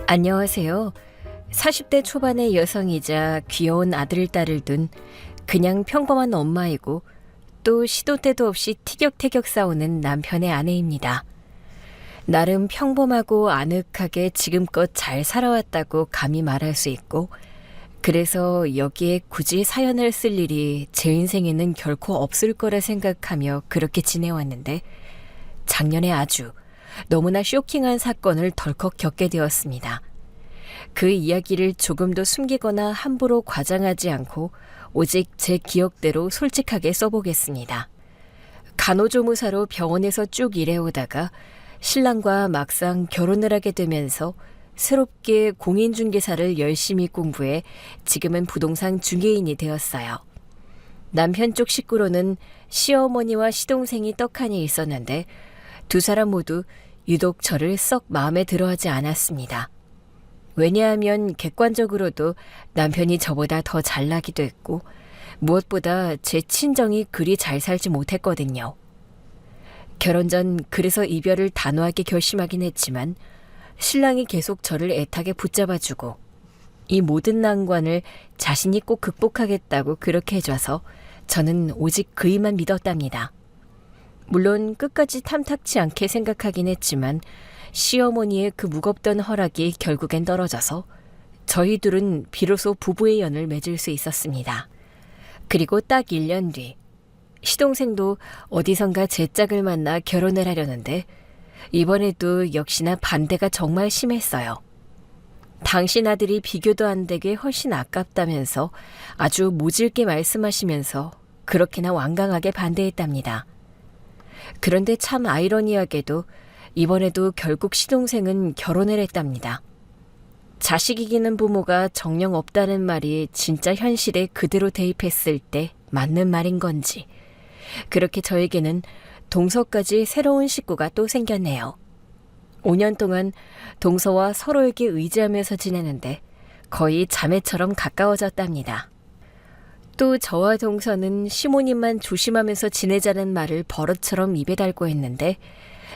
안녕하세요. 40대 초반의 여성이자 귀여운 아들, 딸을 둔 그냥 평범한 엄마이고 또 시도 때도 없이 티격태격 싸우는 남편의 아내입니다. 나름 평범하고 아늑하게 지금껏 잘 살아왔다고 감히 말할 수 있고, 그래서 여기에 굳이 사연을 쓸 일이 제 인생에는 결코 없을 거라 생각하며 그렇게 지내왔는데, 작년에 아주 너무나 쇼킹한 사건을 덜컥 겪게 되었습니다. 그 이야기를 조금도 숨기거나 함부로 과장하지 않고 오직 제 기억대로 솔직하게 써보겠습니다. 간호조무사로 병원에서 쭉 일해오다가 신랑과 막상 결혼을 하게 되면서 새롭게 공인중개사를 열심히 공부해 지금은 부동산 중개인이 되었어요. 남편 쪽 식구로는 시어머니와 시동생이 떡하니 있었는데 두 사람 모두 유독 저를 썩 마음에 들어하지 않았습니다. 왜냐하면 객관적으로도 남편이 저보다 더 잘나기도 했고 무엇보다 제 친정이 그리 잘 살지 못했거든요. 결혼 전 그래서 이별을 단호하게 결심하긴 했지만 신랑이 계속 저를 애타게 붙잡아주고 이 모든 난관을 자신이 꼭 극복하겠다고 그렇게 해줘서 저는 오직 그이만 믿었답니다. 물론 끝까지 탐탁치 않게 생각하긴 했지만 시어머니의 그 무겁던 허락이 결국엔 떨어져서 저희 둘은 비로소 부부의 연을 맺을 수 있었습니다. 그리고 딱 1년 뒤 시동생도 어디선가 제 짝을 만나 결혼을 하려는데 이번에도 역시나 반대가 정말 심했어요. 당신 아들이 비교도 안 되게 훨씬 아깝다면서 아주 모질게 말씀하시면서 그렇게나 완강하게 반대했답니다. 그런데 참 아이러니하게도 이번에도 결국 시동생은 결혼을 했답니다. 자식 이기는 부모가 정녕 없다는 말이 진짜 현실에 그대로 대입했을 때 맞는 말인 건지, 그렇게 저에게는 동서까지 새로운 식구가 또 생겼네요. 5년 동안 동서와 서로에게 의지하면서 지내는데 거의 자매처럼 가까워졌답니다. 또 저와 동서는 시모님만 조심하면서 지내자는 말을 버릇처럼 입에 달고 했는데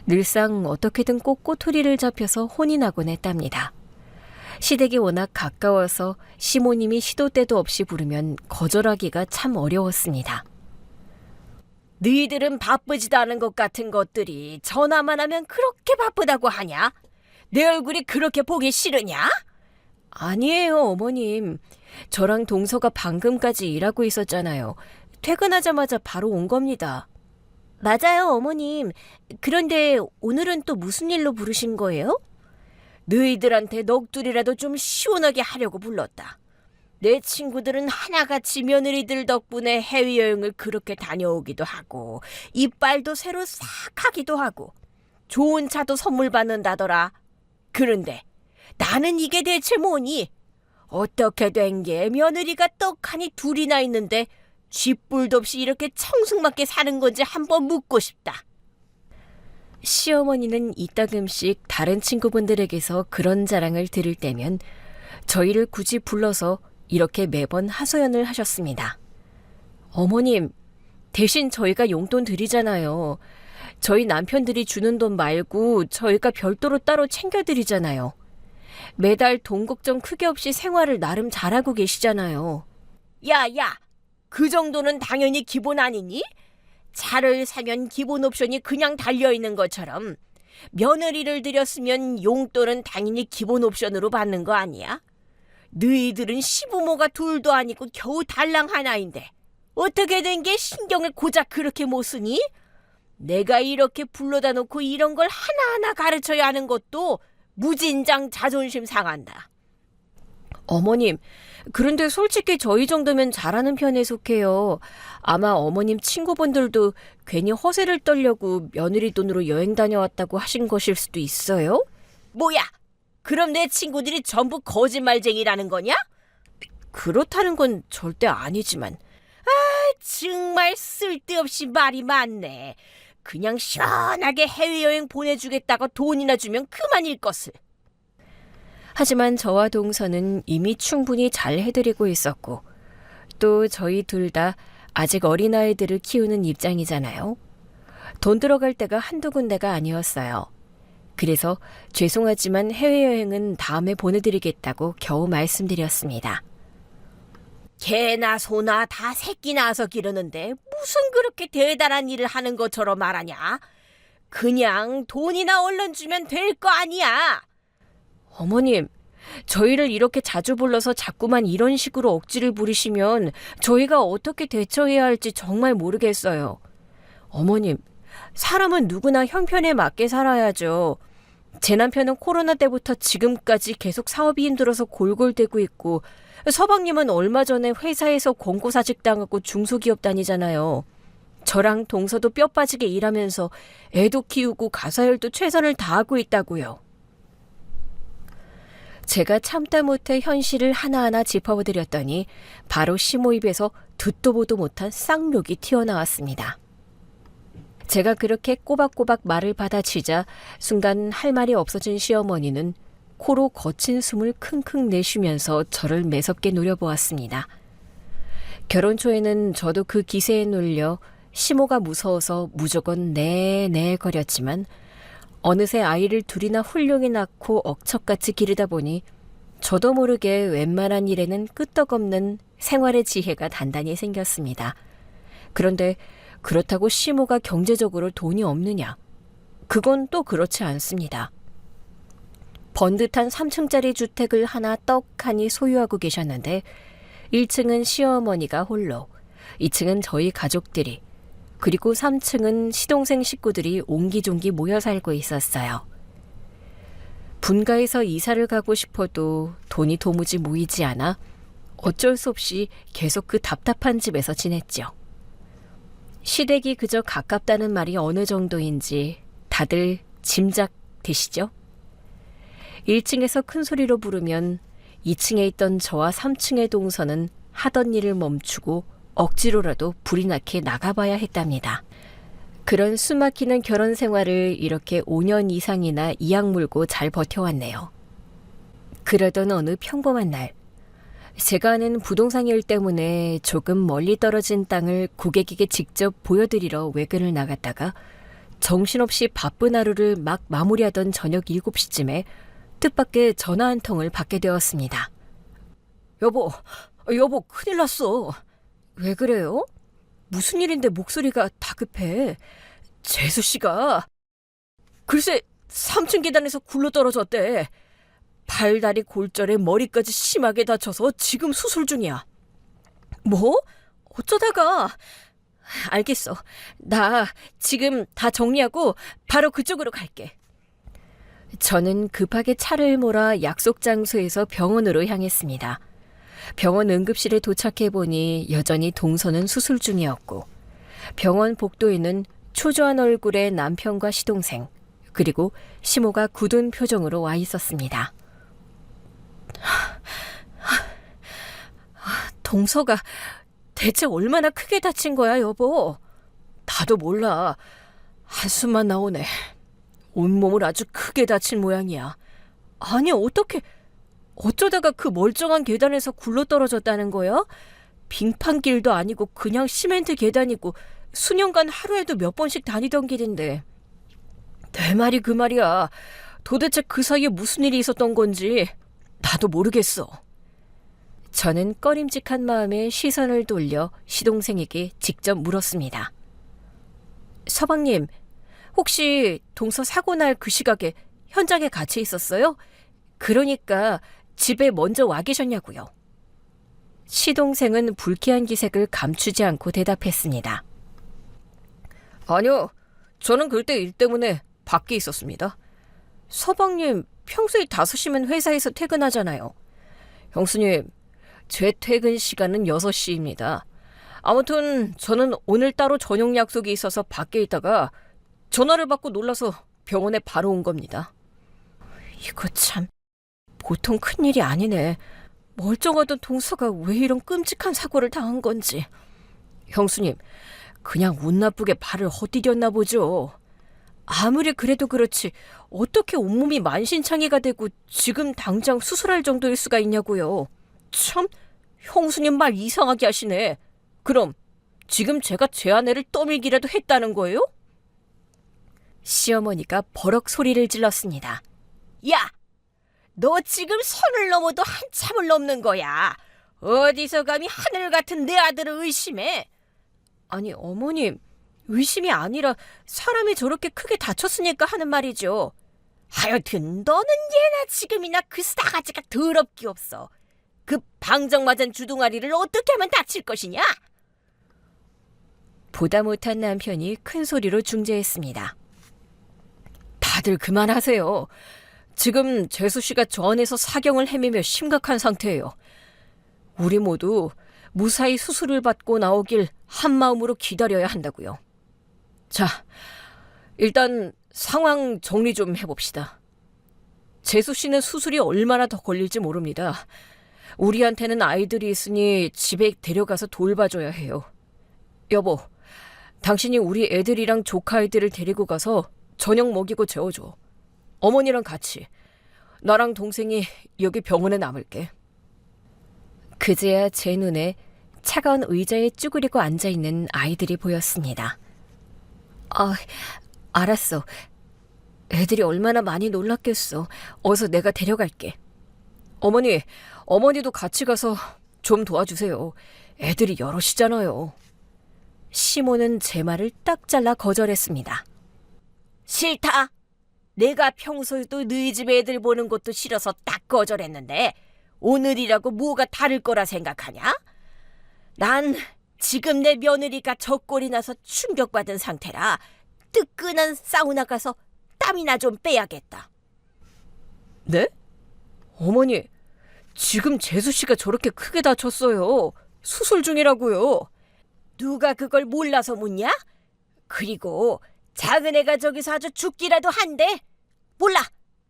늘상 어떻게든 꼭 꼬투리를 잡혀서 혼이 나곤 했답니다. 시댁이 워낙 가까워서 시모님이 시도 때도 없이 부르면 거절하기가 참 어려웠습니다. 너희들은 바쁘지도 않은 것 같은 것들이 전화만 하면 그렇게 바쁘다고 하냐? 내 얼굴이 그렇게 보기 싫으냐? 아니에요, 어머님. 저랑 동서가 방금까지 일하고 있었잖아요. 퇴근하자마자 바로 온 겁니다. 맞아요, 어머님. 그런데 오늘은 또 무슨 일로 부르신 거예요? 너희들한테 넋두리라도 좀 시원하게 하려고 불렀다. 내 친구들은 하나같이 며느리들 덕분에 해외여행을 그렇게 다녀오기도 하고 이빨도 새로 싹 하기도 하고 좋은 차도 선물 받는다더라. 그런데 나는 이게 대체 뭐니? 어떻게 된 게 며느리가 떡하니 둘이나 있는데 쥐뿔도 없이 이렇게 청승맞게 사는 건지 한번 묻고 싶다. 시어머니는 이따금씩 다른 친구분들에게서 그런 자랑을 들을 때면 저희를 굳이 불러서 이렇게 매번 하소연을 하셨습니다. 어머님, 대신 저희가 용돈 드리잖아요. 저희 남편들이 주는 돈 말고 저희가 별도로 따로 챙겨드리잖아요. 매달 돈 걱정 크게 없이 생활을 나름 잘하고 계시잖아요. 야, 그 정도는 당연히 기본 아니니? 차를 사면 기본 옵션이 그냥 달려있는 것처럼 며느리를 들였으면 용돈은 당연히 기본 옵션으로 받는 거 아니야? 너희들은 시부모가 둘도 아니고 겨우 달랑 하나인데 어떻게 된 게 신경을 고작 그렇게 못 쓰니? 내가 이렇게 불러다 놓고 이런 걸 하나하나 가르쳐야 하는 것도 무진장 자존심 상한다. 어머님, 그런데 솔직히 저희 정도면 잘하는 편에 속해요. 아마 어머님 친구분들도 괜히 허세를 떨려고 며느리 돈으로 여행 다녀왔다고 하신 것일 수도 있어요? 뭐야? 그럼 내 친구들이 전부 거짓말쟁이라는 거냐? 그렇다는 건 절대 아니지만. 정말 쓸데없이 말이 많네. 그냥 시원하게 해외여행 보내주겠다고 돈이나 주면 그만일 것을. 하지만 저와 동서는 이미 충분히 잘 해드리고 있었고 또 저희 둘 다 아직 어린아이들을 키우는 입장이잖아요. 돈 들어갈 때가 한두 군데가 아니었어요. 그래서 죄송하지만 해외여행은 다음에 보내드리겠다고 겨우 말씀드렸습니다. 개나 소나 다 새끼 낳아서 기르는데 무슨 그렇게 대단한 일을 하는 것처럼 말하냐? 그냥 돈이나 얼른 주면 될 거 아니야. 어머님, 저희를 이렇게 자주 불러서 자꾸만 이런 식으로 억지를 부리시면 저희가 어떻게 대처해야 할지 정말 모르겠어요. 어머님, 사람은 누구나 형편에 맞게 살아야죠. 제 남편은 코로나 때부터 지금까지 계속 사업이 힘들어서 골골대고 있고, 서방님은 얼마 전에 회사에서 권고사직 당하고 중소기업 다니잖아요. 저랑 동서도 뼈 빠지게 일하면서 애도 키우고 가사일도 최선을 다하고 있다고요. 제가 참다 못해 현실을 하나하나 짚어드렸더니 바로 시모 입에서 듣도 보도 못한 쌍욕이 튀어나왔습니다. 제가 그렇게 꼬박꼬박 말을 받아치자 순간 할 말이 없어진 시어머니는 코로 거친 숨을 킁킁 내쉬면서 저를 매섭게 노려보았습니다. 결혼 초에는 저도 그 기세에 놀려 시모가 무서워서 무조건 네 거렸지만 어느새 아이를 둘이나 훌륭히 낳고 억척같이 기르다 보니 저도 모르게 웬만한 일에는 끄떡없는 생활의 지혜가 단단히 생겼습니다. 그런데 그렇다고 시모가 경제적으로 돈이 없느냐? 그건 또 그렇지 않습니다. 번듯한 3층짜리 주택을 하나 떡하니 소유하고 계셨는데 1층은 시어머니가 홀로, 2층은 저희 가족들이, 그리고 3층은 시동생 식구들이 옹기종기 모여 살고 있었어요. 분가에서 이사를 가고 싶어도 돈이 도무지 모이지 않아 어쩔 수 없이 계속 그 답답한 집에서 지냈죠. 시댁이 그저 가깝다는 말이 어느 정도인지 다들 짐작되시죠? 1층에서 큰 소리로 부르면 2층에 있던 저와 3층의 동서는 하던 일을 멈추고 억지로라도 불이 나게 나가봐야 했답니다. 그런 숨막히는 결혼 생활을 이렇게 5년 이상이나 이악 물고 잘 버텨왔네요. 그러던 어느 평범한 날, 제가 아는 부동산 일 때문에 조금 멀리 떨어진 땅을 고객에게 직접 보여드리러 외근을 나갔다가 정신없이 바쁜 하루를 막 마무리하던 저녁 7시쯤에 뜻밖의 전화 한 통을 받게 되었습니다. 여보, 큰일 났어. 왜 그래요? 무슨 일인데 목소리가 다급해? 재수 씨가 글쎄 3층 계단에서 굴러 떨어졌대. 발다리 골절에 머리까지 심하게 다쳐서 지금 수술 중이야. 뭐? 어쩌다가? 알겠어. 나 지금 다 정리하고 바로 그쪽으로 갈게. 저는 급하게 차를 몰아 약속 장소에서 병원으로 향했습니다. 병원 응급실에 도착해보니 여전히 동서는 수술 중이었고 병원 복도에는 초조한 얼굴의 남편과 시동생 그리고 시모가 굳은 표정으로 와 있었습니다. 동서가 대체 얼마나 크게 다친 거야, 여보? 나도 몰라. 한숨만 나오네. 온몸을 아주 크게 다친 모양이야. 아니, 어쩌다가 그 멀쩡한 계단에서 굴러떨어졌다는 거야? 빙판길도 아니고 그냥 시멘트 계단이고 수년간 하루에도 몇 번씩 다니던 길인데. 내 말이 그 말이야. 도대체 그 사이에 무슨 일이 있었던 건지 나도 모르겠어. 저는 꺼림직한 마음에 시선을 돌려 시동생에게 직접 물었습니다. 서방님, 혹시 동서 사고 날 그 시각에 현장에 같이 있었어요? 그러니까 집에 먼저 와 계셨냐고요. 시동생은 불쾌한 기색을 감추지 않고 대답했습니다. 아니요, 저는 그때 일 때문에 밖에 있었습니다. 서방님, 평소에 5시면 회사에서 퇴근하잖아요. 형수님, 제 퇴근 시간은 6시입니다. 아무튼 저는 오늘 따로 저녁 약속이 있어서 밖에 있다가 전화를 받고 놀라서 병원에 바로 온 겁니다. 이거 참 보통 큰일이 아니네. 멀쩡하던 동서가 왜 이런 끔찍한 사고를 당한 건지. 형수님, 그냥 운 나쁘게 발을 헛디뎠나 보죠. 아무리 그래도 그렇지 어떻게 온몸이 만신창이가 되고 지금 당장 수술할 정도일 수가 있냐고요. 참, 형수님 말 이상하게 하시네. 그럼 지금 제가 제 아내를 떠밀기라도 했다는 거예요? 시어머니가 버럭 소리를 질렀습니다. 야, 너 지금 선을 넘어도 한참을 넘는 거야. 어디서 감히 하늘 같은 내 아들을 의심해? 아니, 어머님, 의심이 아니라 사람이 저렇게 크게 다쳤으니까 하는 말이죠. 하여튼 너는 예나 지금이나 그 싸가지가 더럽기 없어. 그 방정 맞은 주둥아리를 어떻게 하면 다칠 것이냐? 보다 못한 남편이 큰 소리로 중재했습니다. 다들 그만하세요. 지금 재수 씨가 저 안에서 사경을 헤매며 심각한 상태예요. 우리 모두 무사히 수술을 받고 나오길 한마음으로 기다려야 한다고요. 자, 일단 상황 정리 좀 해봅시다. 재수 씨는 수술이 얼마나 더 걸릴지 모릅니다. 우리한테는 아이들이 있으니 집에 데려가서 돌봐줘야 해요. 여보, 당신이 우리 애들이랑 조카 애들을 데리고 가서 저녁 먹이고 재워줘. 어머니랑 같이. 나랑 동생이 여기 병원에 남을게. 그제야 제 눈에 차가운 의자에 쭈그리고 앉아있는 아이들이 보였습니다. 아, 알았어. 애들이 얼마나 많이 놀랐겠어. 어서 내가 데려갈게. 어머니도 같이 가서 좀 도와주세요. 애들이 여럿이잖아요. 시모는 제 말을 딱 잘라 거절했습니다. 싫다. 내가 평소에도 너희 집 애들 보는 것도 싫어서 딱 거절했는데 오늘이라고 뭐가 다를 거라 생각하냐? 난 지금 내 며느리가 젖골이 나서 충격받은 상태라 뜨끈한 사우나 가서 땀이나 좀 빼야겠다. 네? 어머니, 지금 재수 씨가 저렇게 크게 다쳤어요. 수술 중이라고요. 누가 그걸 몰라서 묻냐? 그리고 작은 애가 저기서 아주 죽기라도 한대. 몰라.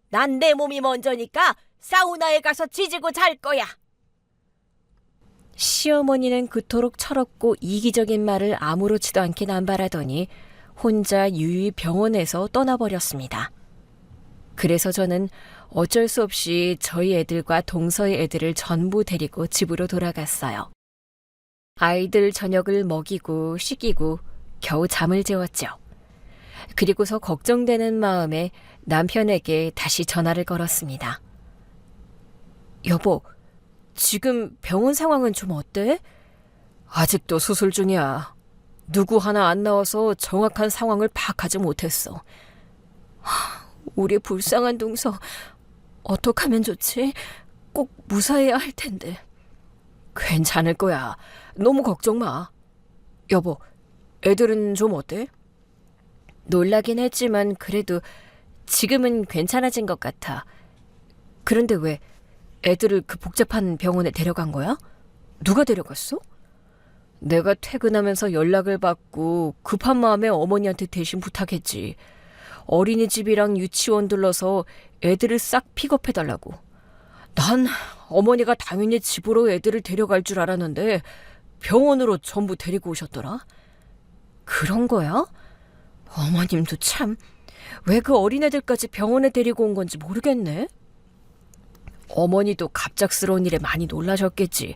난 내 몸이 먼저니까 사우나에 가서 지지고 잘 거야. 시어머니는 그토록 철없고 이기적인 말을 아무렇지도 않게 남발하더니 혼자 유유히 병원에서 떠나버렸습니다. 그래서 저는 어쩔 수 없이 저희 애들과 동서의 애들을 전부 데리고 집으로 돌아갔어요. 아이들 저녁을 먹이고 씻기고 겨우 잠을 재웠죠. 그리고서 걱정되는 마음에 남편에게 다시 전화를 걸었습니다. 여보, 지금 병원 상황은 좀 어때? 아직도 수술 중이야. 누구 하나 안 나와서 정확한 상황을 파악하지 못했어. 우리 불쌍한 동서 어떡하면 좋지? 꼭 무사해야 할 텐데. 괜찮을 거야. 너무 걱정 마. 여보, 애들은 좀 어때? 놀라긴 했지만 그래도 지금은 괜찮아진 것 같아. 그런데 왜 애들을 그 복잡한 병원에 데려간 거야? 누가 데려갔어? 내가 퇴근하면서 연락을 받고 급한 마음에 어머니한테 대신 부탁했지. 어린이집이랑 유치원 들러서 애들을 싹 픽업해달라고. 난 어머니가 당연히 집으로 애들을 데려갈 줄 알았는데 병원으로 전부 데리고 오셨더라. 그런 거야? 어머님도 참, 왜 그 어린애들까지 병원에 데리고 온 건지 모르겠네. 어머니도 갑작스러운 일에 많이 놀라셨겠지.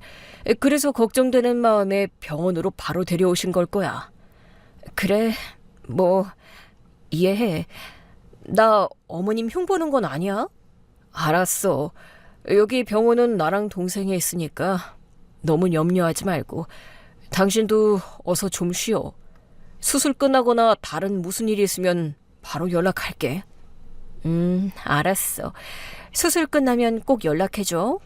그래서 걱정되는 마음에 병원으로 바로 데려오신 걸 거야. 그래, 뭐 이해해. 나 어머님 흉보는 건 아니야? 알았어. 여기 병원은 나랑 동생이 있으니까 너무 염려하지 말고 당신도 어서 좀 쉬어. 수술 끝나거나 다른 무슨 일이 있으면 바로 연락할게. 알았어. 수술 끝나면 꼭 연락해줘.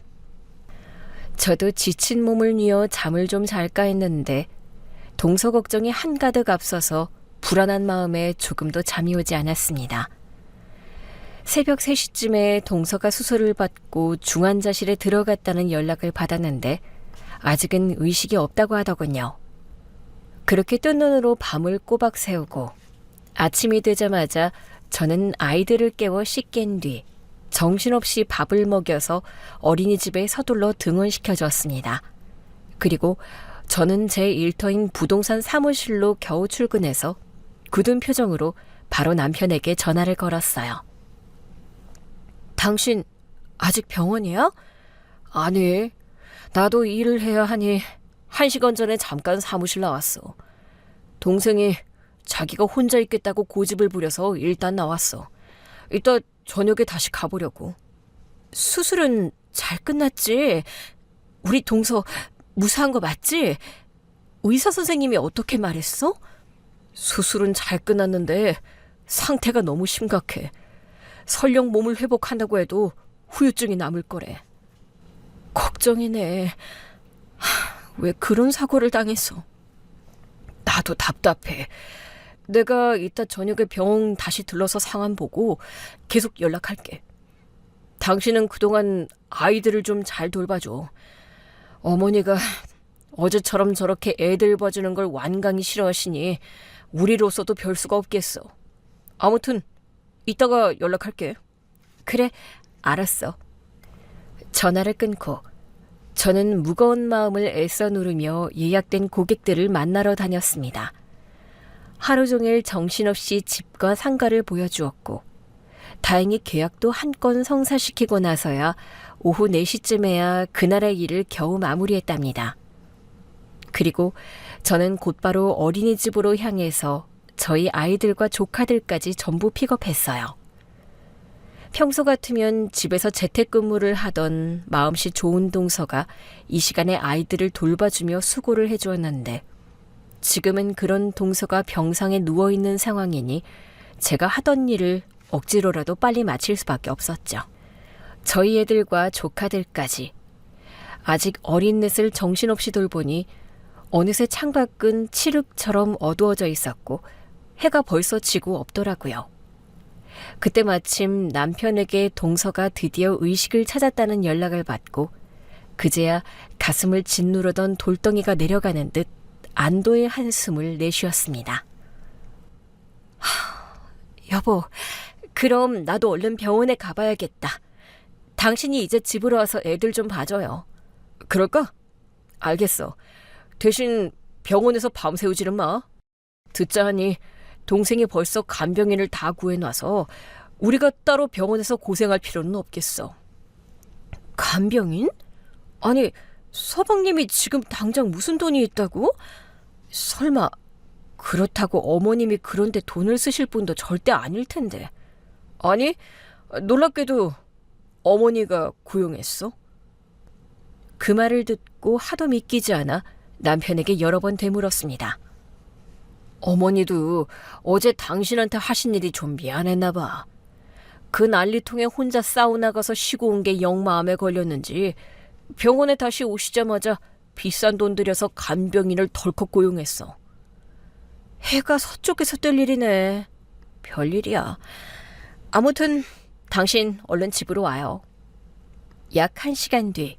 저도 지친 몸을 뉘어 잠을 좀 잘까 했는데 동서 걱정이 한가득 앞서서 불안한 마음에 조금도 잠이 오지 않았습니다. 새벽 3시쯤에 동서가 수술을 받고 중환자실에 들어갔다는 연락을 받았는데 아직은 의식이 없다고 하더군요. 그렇게 뜬 눈으로 밤을 꼬박 새우고 아침이 되자마자 저는 아이들을 깨워 씻긴 뒤 정신없이 밥을 먹여서 어린이집에 서둘러 등원시켜줬습니다. 그리고 저는 제 일터인 부동산 사무실로 겨우 출근해서 굳은 표정으로 바로 남편에게 전화를 걸었어요. 당신 아직 병원이야? 아니, 나도 일을 해야 하니 1시간 전에 잠깐 사무실 나왔어. 동생이 자기가 혼자 있겠다고 고집을 부려서 일단 나왔어. 이따 저녁에 다시 가보려고. 수술은 잘 끝났지? 우리 동서 무사한 거 맞지? 의사 선생님이 어떻게 말했어? 수술은 잘 끝났는데 상태가 너무 심각해. 설령 몸을 회복한다고 해도 후유증이 남을 거래. 걱정이네. 왜 그런 사고를 당했어? 나도 답답해. 내가 이따 저녁에 병원 다시 들러서 상황 보고 계속 연락할게. 당신은 그동안 아이들을 좀 잘 돌봐줘. 어머니가 어제처럼 저렇게 애들 봐주는 걸 완강히 싫어하시니 우리로서도 별 수가 없겠어. 아무튼 이따가 연락할게. 그래, 알았어. 전화를 끊고 저는 무거운 마음을 애써 누르며 예약된 고객들을 만나러 다녔습니다. 하루 종일 정신없이 집과 상가를 보여주었고 다행히 계약도 한 건 성사시키고 나서야 오후 4시쯤에야 그날의 일을 겨우 마무리했답니다. 그리고 저는 곧바로 어린이집으로 향해서 저희 아이들과 조카들까지 전부 픽업했어요. 평소 같으면 집에서 재택근무를 하던 마음씨 좋은 동서가 이 시간에 아이들을 돌봐주며 수고를 해주었는데 지금은 그런 동서가 병상에 누워있는 상황이니 제가 하던 일을 억지로라도 빨리 마칠 수밖에 없었죠. 저희 애들과 조카들까지 아직 어린 넷을 정신없이 돌보니 어느새 창밖은 칠흑처럼 어두워져 있었고 해가 벌써 지고 없더라고요. 그때 마침 남편에게 동서가 드디어 의식을 찾았다는 연락을 받고 그제야 가슴을 짓누르던 돌덩이가 내려가는 듯 안도의 한숨을 내쉬었습니다. 여보, 그럼 나도 얼른 병원에 가봐야겠다. 당신이 이제 집으로 와서 애들 좀 봐줘요. 그럴까? 알겠어. 대신 병원에서 밤새우지는 마. 듣자 하니 동생이 벌써 간병인을 다 구해놔서 우리가 따로 병원에서 고생할 필요는 없겠어. 간병인? 아니, 서방님이 지금 당장 무슨 돈이 있다고? 설마 그렇다고 어머님이 그런데 돈을 쓰실 분도 절대 아닐 텐데. 아니, 놀랍게도 어머니가 고용했어. 그 말을 듣고 하도 믿기지 않아 남편에게 여러 번 되물었습니다. 어머니도 어제 당신한테 하신 일이 좀 미안했나 봐. 그 난리통에 혼자 사우나 가서 쉬고 온 게 영 마음에 걸렸는지 병원에 다시 오시자마자 비싼 돈 들여서 간병인을 덜컥 고용했어. 해가 서쪽에서 뜰 일이네. 별일이야. 아무튼 당신 얼른 집으로 와요. 약 1시간 뒤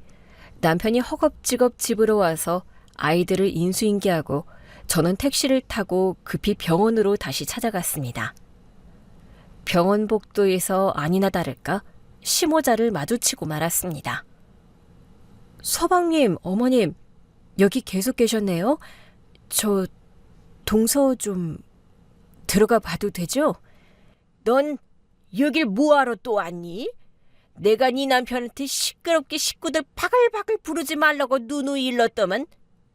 남편이 허겁지겁 집으로 와서 아이들을 인수인계하고 저는 택시를 타고 급히 병원으로 다시 찾아갔습니다. 병원 복도에서 아니나 다를까 심호자를 마주치고 말았습니다. 서방님, 어머님, 여기 계속 계셨네요. 저 동서 좀 들어가 봐도 되죠? 넌 여길 뭐하러 또 왔니? 내가 네 남편한테 시끄럽게 식구들 바글바글 부르지 말라고 누누이 일렀더만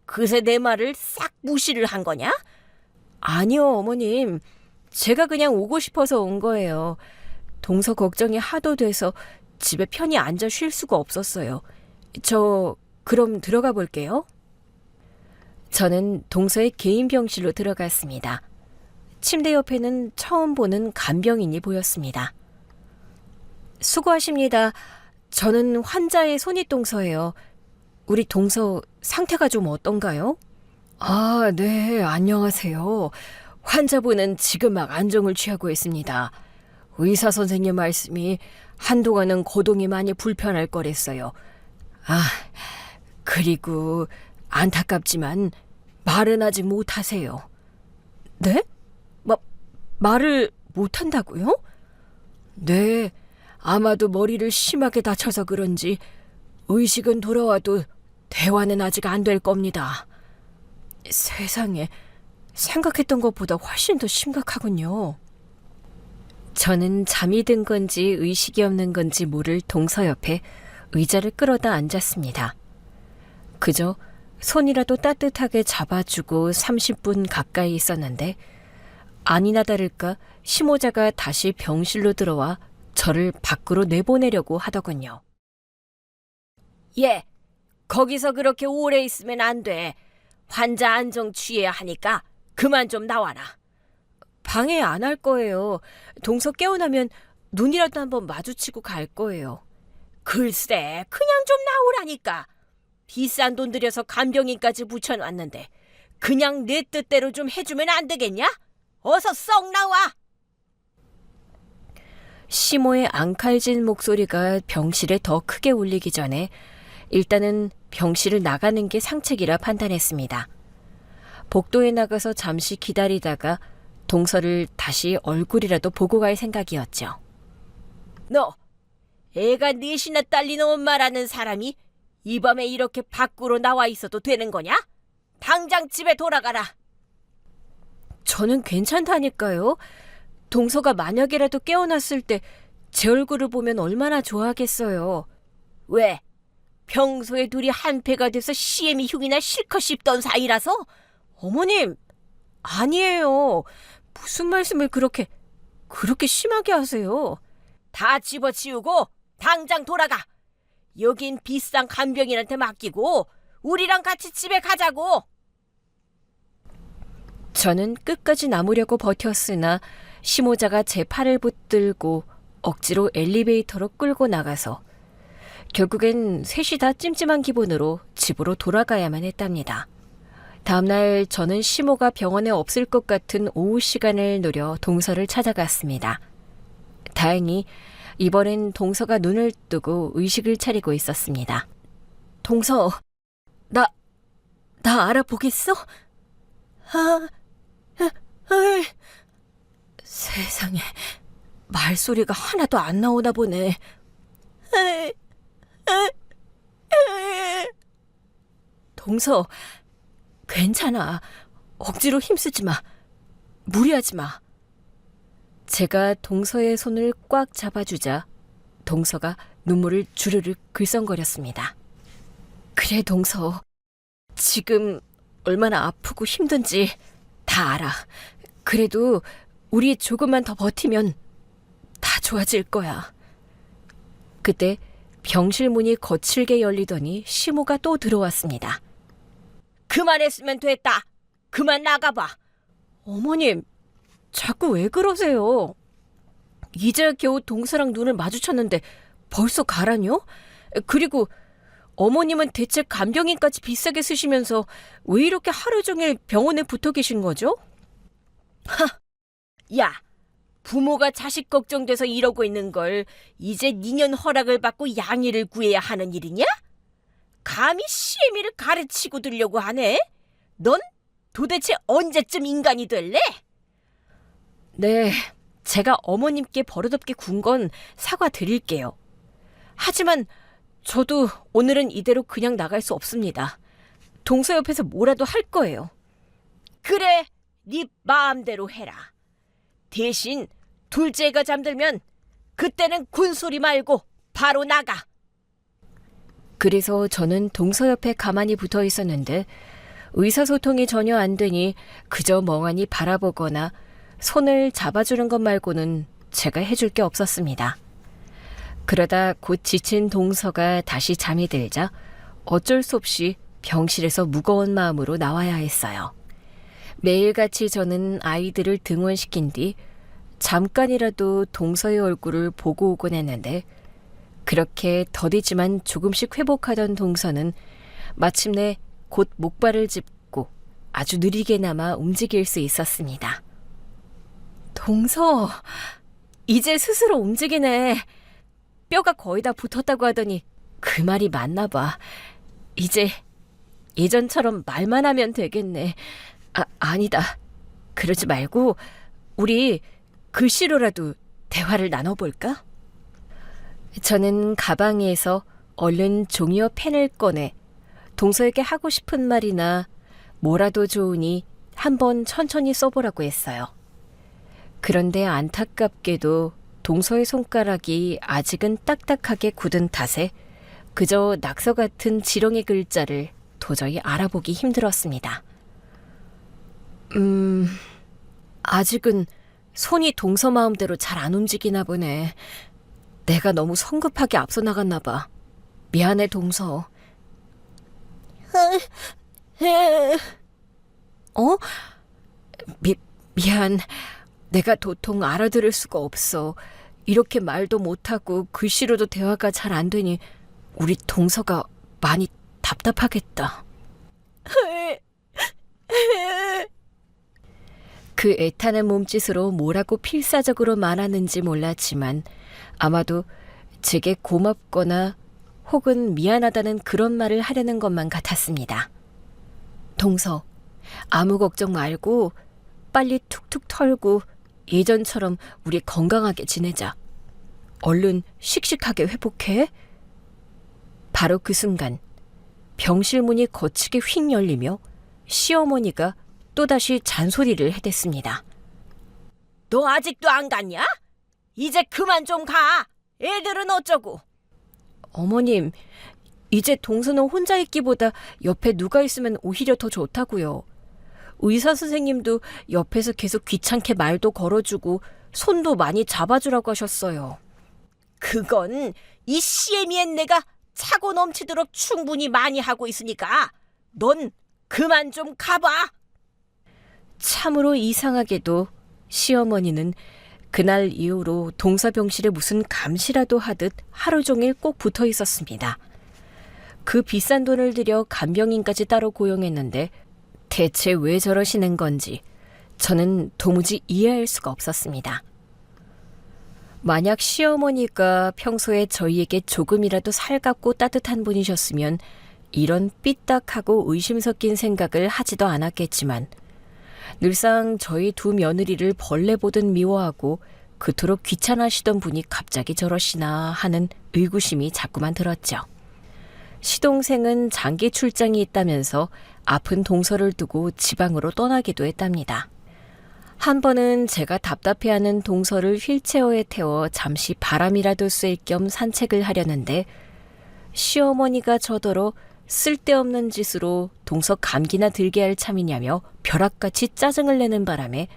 그새 내 말을 싹 무시를 한 거냐? 아니요, 어머님. 제가 그냥 오고 싶어서 온 거예요. 동서 걱정이 하도 돼서 집에 편히 앉아 쉴 수가 없었어요. 저 그럼 들어가 볼게요. 저는 동서의 개인 병실로 들어갔습니다. 침대 옆에는 처음 보는 간병인이 보였습니다. 수고하십니다. 저는 환자의 손윗동서예요. 우리 동서 상태가 좀 어떤가요? 아, 네, 안녕하세요. 환자분은 지금 막 안정을 취하고 있습니다. 의사 선생님 말씀이 한동안은 거동이 많이 불편할 거랬어요. 아, 그리고 안타깝지만 말은 아직 못하세요. 네? 말을 못한다고요? 네, 아마도 머리를 심하게 다쳐서 그런지 의식은 돌아와도 대화는 아직 안 될 겁니다. 세상에, 생각했던 것보다 훨씬 더 심각하군요. 저는 잠이 든 건지 의식이 없는 건지 모를 동서 옆에 의자를 끌어다 앉았습니다. 그저 손이라도 따뜻하게 잡아주고 30분 가까이 있었는데 아니나 다를까 시모자가 다시 병실로 들어와 저를 밖으로 내보내려고 하더군요. 예, 거기서 그렇게 오래 있으면 안 돼. 환자 안정 취해야 하니까 그만 좀 나와라. 방해 안 할 거예요. 동서 깨어나면 눈이라도 한번 마주치고 갈 거예요. 글쎄, 그냥 좀 나오라니까. 비싼 돈 들여서 간병인까지 붙여놨는데 그냥 내 뜻대로 좀 해주면 안 되겠냐? 어서 썩 나와! 시모의 앙칼진 목소리가 병실에 더 크게 울리기 전에 일단은 병실을 나가는 게 상책이라 판단했습니다. 복도에 나가서 잠시 기다리다가 동서를 다시 얼굴이라도 보고 갈 생각이었죠. 너, 애가 넷이나 딸린 엄마라는 사람이 이 밤에 이렇게 밖으로 나와 있어도 되는 거냐? 당장 집에 돌아가라. 저는 괜찮다니까요. 동서가 만약이라도 깨어났을 때 제 얼굴을 보면 얼마나 좋아하겠어요. 왜? 평소에 둘이 한패가 돼서 시애미 흉이나 실컷 씹던 사이라서? 어머님, 아니에요. 무슨 말씀을 그렇게 심하게 하세요. 다 집어치우고 당장 돌아가. 여긴 비싼 간병인한테 맡기고 우리랑 같이 집에 가자고. 저는 끝까지 남으려고 버텼으나 시모자가 제 팔을 붙들고 억지로 엘리베이터로 끌고 나가서 결국엔 셋이 다 찜찜한 기분으로 집으로 돌아가야만 했답니다. 다음날 저는 시모가 병원에 없을 것 같은 오후 시간을 노려 동서를 찾아갔습니다. 다행히 이번엔 동서가 눈을 뜨고 의식을 차리고 있었습니다. 동서, 나 알아보겠어? 세상에, 말소리가 하나도 안 나오나 보네. 동서, 괜찮아. 억지로 힘쓰지 마. 무리하지 마. 제가 동서의 손을 꽉 잡아주자 동서가 눈물을 주르륵 글썽거렸습니다. 그래, 동서. 지금 얼마나 아프고 힘든지 다 알아. 그래도 우리 조금만 더 버티면 다 좋아질 거야. 그때 병실 문이 거칠게 열리더니 시모가 또 들어왔습니다. 그만했으면 됐다. 그만 나가봐. 어머님, 자꾸 왜 그러세요? 이제 겨우 동서랑 눈을 마주쳤는데 벌써 가라뇨? 그리고 어머님은 대체 간병인까지 비싸게 쓰시면서 왜 이렇게 하루 종일 병원에 붙어 계신 거죠? 야, 부모가 자식 걱정돼서 이러고 있는 걸 이제 니년 허락을 받고 양해를 구해야 하는 일이냐? 감히 시애미를 가르치고 들려고 하네? 넌 도대체 언제쯤 인간이 될래? 네, 제가 어머님께 버릇없게 군 건 사과드릴게요. 하지만 저도 오늘은 이대로 그냥 나갈 수 없습니다. 동서 옆에서 뭐라도 할 거예요. 그래, 네 마음대로 해라. 대신 둘째가 잠들면 그때는 군소리 말고 바로 나가. 그래서 저는 동서 옆에 가만히 붙어 있었는데 의사소통이 전혀 안 되니 그저 멍하니 바라보거나 손을 잡아주는 것 말고는 제가 해줄 게 없었습니다. 그러다 곧 지친 동서가 다시 잠이 들자 어쩔 수 없이 병실에서 무거운 마음으로 나와야 했어요. 매일같이 저는 아이들을 등원시킨 뒤 잠깐이라도 동서의 얼굴을 보고 오곤 했는데 그렇게 더디지만 조금씩 회복하던 동서는 마침내 곧 목발을 짚고 아주 느리게나마 움직일 수 있었습니다. 동서, 이제 스스로 움직이네. 뼈가 거의 다 붙었다고 하더니 그 말이 맞나 봐. 이제 예전처럼 말만 하면 되겠네. 아니다. 그러지 말고 우리 글씨로라도 대화를 나눠볼까? 저는 가방에서 얼른 종이와 펜을 꺼내 동서에게 하고 싶은 말이나 뭐라도 좋으니 한번 천천히 써보라고 했어요. 그런데 안타깝게도 동서의 손가락이 아직은 딱딱하게 굳은 탓에 그저 낙서 같은 지렁이 글자를 도저히 알아보기 힘들었습니다. 아직은 손이 동서 마음대로 잘 안 움직이나 보네. 내가 너무 성급하게 앞서 나갔나 봐. 미안해, 동서. 어? 미안. 내가 도통 알아들을 수가 없어. 이렇게 말도 못하고 글씨로도 대화가 잘 안 되니 우리 동서가 많이 답답하겠다. 그 애타는 몸짓으로 뭐라고 필사적으로 말하는지 몰랐지만 아마도 제게 고맙거나 혹은 미안하다는 그런 말을 하려는 것만 같았습니다. 동서, 아무 걱정 말고 빨리 툭툭 털고 예전처럼 우리 건강하게 지내자. 얼른 씩씩하게 회복해. 바로 그 순간 병실 문이 거치게 휙 열리며 시어머니가 또다시 잔소리를 해댔습니다. 너 아직도 안 갔냐? 이제 그만 좀 가. 애들은 어쩌고? 어머님, 이제 동서는 혼자 있기보다 옆에 누가 있으면 오히려 더 좋다고요. 의사 선생님도 옆에서 계속 귀찮게 말도 걸어주고 손도 많이 잡아주라고 하셨어요. 그건 이 시애미엔 내가 차고 넘치도록 충분히 많이 하고 있으니까 넌 그만 좀 가봐. 참으로 이상하게도 시어머니는 그날 이후로 동서병실에 무슨 감시라도 하듯 하루 종일 꼭 붙어 있었습니다. 그 비싼 돈을 들여 간병인까지 따로 고용했는데 대체 왜 저러시는 건지 저는 도무지 이해할 수가 없었습니다. 만약 시어머니가 평소에 저희에게 조금이라도 살갑고 따뜻한 분이셨으면 이런 삐딱하고 의심 섞인 생각을 하지도 않았겠지만 늘상 저희 두 며느리를 벌레 보듯 미워하고 그토록 귀찮아하시던 분이 갑자기 저러시나 하는 의구심이 자꾸만 들었죠. 시동생은 장기 출장이 있다면서 아픈 동서를 두고 지방으로 떠나기도 했답니다. 한 번은 제가 답답해하는 동서를 휠체어에 태워 잠시 바람이라도 쐴 겸 산책을 하려는데 시어머니가 저더러 쓸데없는 짓으로 동서 감기나 들게 할 참이냐며 벼락같이 짜증을 내는 바람에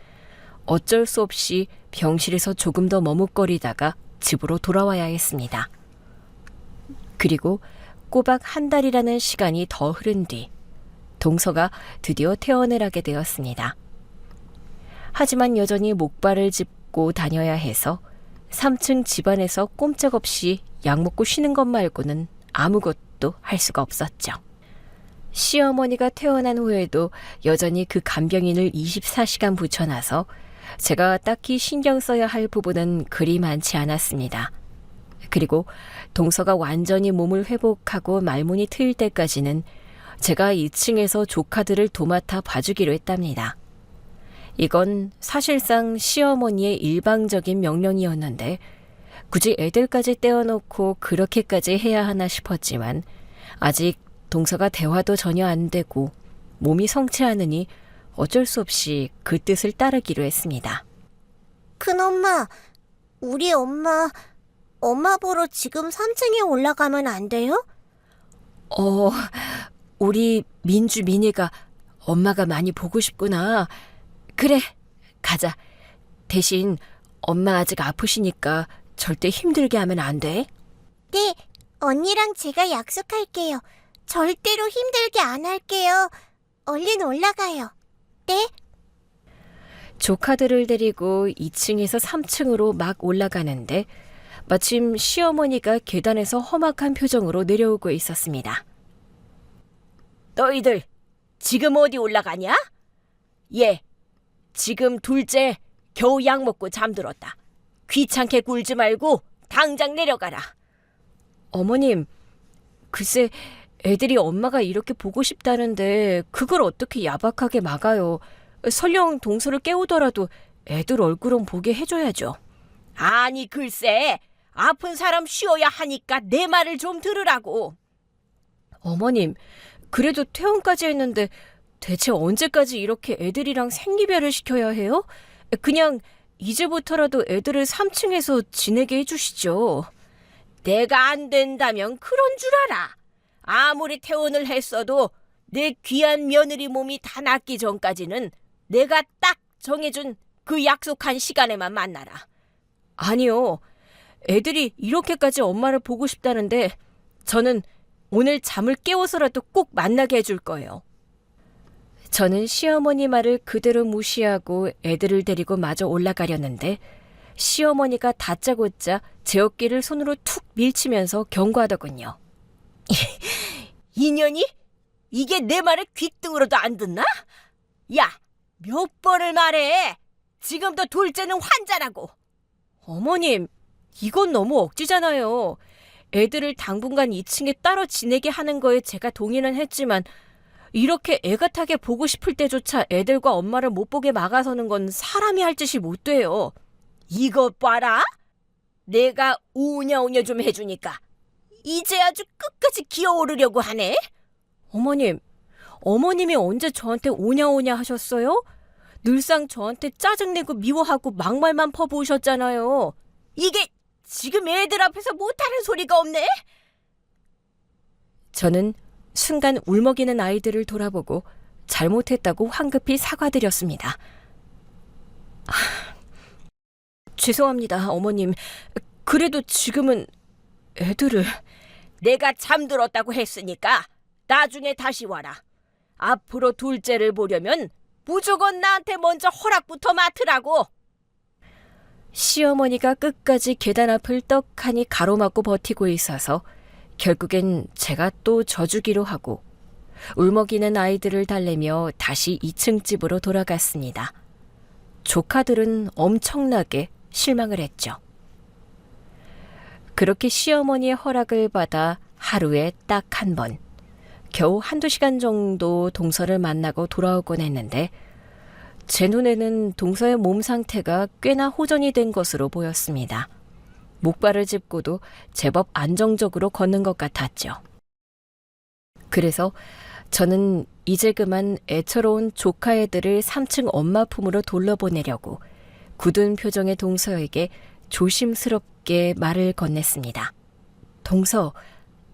어쩔 수 없이 병실에서 조금 더 머뭇거리다가 집으로 돌아와야 했습니다. 그리고 꼬박 한 달이라는 시간이 더 흐른 뒤 동서가 드디어 퇴원을 하게 되었습니다. 하지만 여전히 목발을 짚고 다녀야 해서 3층 집안에서 꼼짝없이 약 먹고 쉬는 것 말고는 아무것도 할 수가 없었죠. 시어머니가 퇴원한 후에도 여전히 그 간병인을 24시간 붙여놔서 제가 딱히 신경 써야 할 부분은 그리 많지 않았습니다. 그리고 동서가 완전히 몸을 회복하고 말문이 트일 때까지는 제가 2층에서 조카들을 도맡아 봐주기로 했답니다. 이건 사실상 시어머니의 일방적인 명령이었는데 굳이 애들까지 떼어놓고 그렇게까지 해야 하나 싶었지만 아직 동서가 대화도 전혀 안 되고 몸이 성취하느니 어쩔 수 없이 그 뜻을 따르기로 했습니다. 큰엄마, 우리 엄마 보러 지금 3층에 올라가면 안 돼요? 우리 민희가 엄마가 많이 보고 싶구나. 그래, 가자. 대신 엄마 아직 아프시니까 절대 힘들게 하면 안 돼. 네, 언니랑 제가 약속할게요. 절대로 힘들게 안 할게요. 얼른 올라가요. 네? 조카들을 데리고 2층에서 3층으로 막 올라가는데 마침 시어머니가 계단에서 험악한 표정으로 내려오고 있었습니다. 너희들 지금 어디 올라가냐? 예, 지금 둘째 겨우 약 먹고 잠들었다. 귀찮게 굴지 말고 당장 내려가라. 어머님, 글쎄 애들이 엄마가 이렇게 보고 싶다는데 그걸 어떻게 야박하게 막아요. 설령 동서를 깨우더라도 애들 얼굴은 보게 해줘야죠. 아니 글쎄, 아픈 사람 쉬어야 하니까 내 말을 좀 들으라고. 어머님, 그래도 퇴원까지 했는데 대체 언제까지 이렇게 애들이랑 생리별을 시켜야 해요? 그냥 이제부터라도 애들을 3층에서 지내게 해주시죠. 내가 안 된다면 그런 줄 알아. 아무리 퇴원을 했어도 내 귀한 며느리 몸이 다 낫기 전까지는 내가 딱 정해준 그 약속한 시간에만 만나라. 아니요. 애들이 이렇게까지 엄마를 보고 싶다는데 저는 오늘 잠을 깨워서라도 꼭 만나게 해줄 거예요. 저는 시어머니 말을 그대로 무시하고 애들을 데리고 마저 올라가려는데 시어머니가 다짜고짜 제 어깨를 손으로 툭 밀치면서 경고하더군요. 인연이? 이게 내 말을 귓등으로도 안 듣나? 야, 몇 번을 말해. 지금도 둘째는 환자라고. 어머님, 이건 너무 억지잖아요. 애들을 당분간 2층에 따로 지내게 하는 거에 제가 동의는 했지만 이렇게 애같하게 보고 싶을 때조차 애들과 엄마를 못 보게 막아서는 건 사람이 할 짓이 못 돼요. 이것 봐라. 내가 우냐우냐 좀 해주니까 이제 아주 끝까지 기어오르려고 하네. 어머님이 언제 저한테 오냐오냐 하셨어요? 늘상 저한테 짜증내고 미워하고 막말만 퍼부으셨잖아요. 이게 지금 애들 앞에서 못하는 소리가 없네? 저는 순간 울먹이는 아이들을 돌아보고 잘못했다고 황급히 사과드렸습니다. 죄송합니다, 어머님. 그래도 지금은 애들을... 내가 잠들었다고 했으니까 나중에 다시 와라. 앞으로 둘째를 보려면 무조건 나한테 먼저 허락부터 맡으라고. 시어머니가 끝까지 계단 앞을 떡하니 가로막고 버티고 있어서 결국엔 제가 또 져주기로 하고 울먹이는 아이들을 달래며 다시 2층 집으로 돌아갔습니다. 조카들은 엄청나게 실망을 했죠. 그렇게 시어머니의 허락을 받아 하루에 딱 한 번, 겨우 1~2시간 정도 동서를 만나고 돌아오곤 했는데 제 눈에는 동서의 몸 상태가 꽤나 호전이 된 것으로 보였습니다. 목발을 짚고도 제법 안정적으로 걷는 것 같았죠. 그래서 저는 이제 그만 애처로운 조카 애들을 3층 엄마 품으로 돌려보내려고 굳은 표정의 동서에게 조심스럽게 말을 건넸습니다. 동서,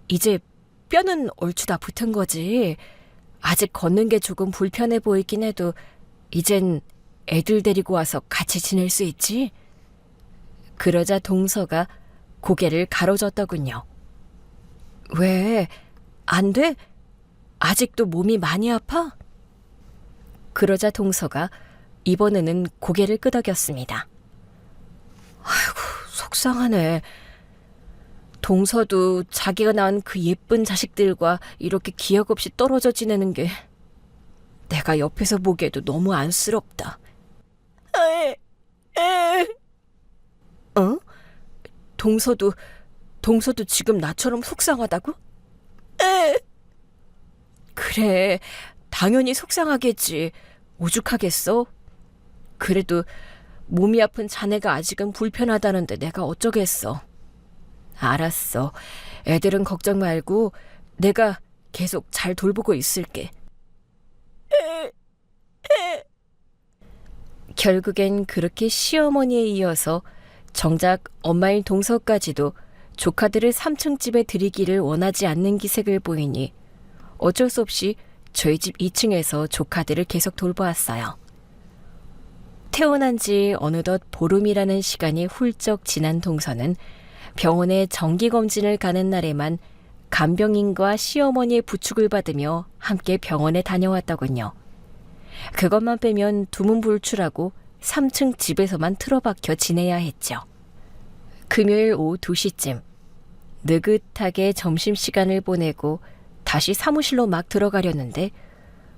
이제 뼈는 얼추 다 붙은 거지. 아직 걷는 게 조금 불편해 보이긴 해도 이젠 애들 데리고 와서 같이 지낼 수 있지? 그러자 동서가 고개를 가로젓더군요. 왜? 안 돼? 아직도 몸이 많이 아파? 그러자 동서가 이번에는 고개를 끄덕였습니다. 아이고, 속상하네. 동서도 자기가 낳은 그 예쁜 자식들과 이렇게 기약 없이 떨어져 지내는 게 내가 옆에서 보기에도 너무 안쓰럽다. 어? 동서도 지금 나처럼 속상하다고? 그래, 당연히 속상하겠지. 오죽하겠어? 그래도 몸이 아픈 자네가 아직은 불편하다는데 내가 어쩌겠어. 알았어. 애들은 걱정 말고 내가 계속 잘 돌보고 있을게. 결국엔 그렇게 시어머니에 이어서 정작 엄마인 동서까지도 조카들을 3층 집에 들이기를 원하지 않는 기색을 보이니 어쩔 수 없이 저희 집 2층에서 조카들을 계속 돌보았어요. 태어난 지 어느덧 보름이라는 시간이 훌쩍 지난 동서는 병원에 정기검진을 가는 날에만 간병인과 시어머니의 부축을 받으며 함께 병원에 다녀왔더군요. 그것만 빼면 두문불출하고 3층 집에서만 틀어박혀 지내야 했죠. 금요일 오후 2시쯤 느긋하게 점심시간을 보내고 다시 사무실로 막 들어가려는데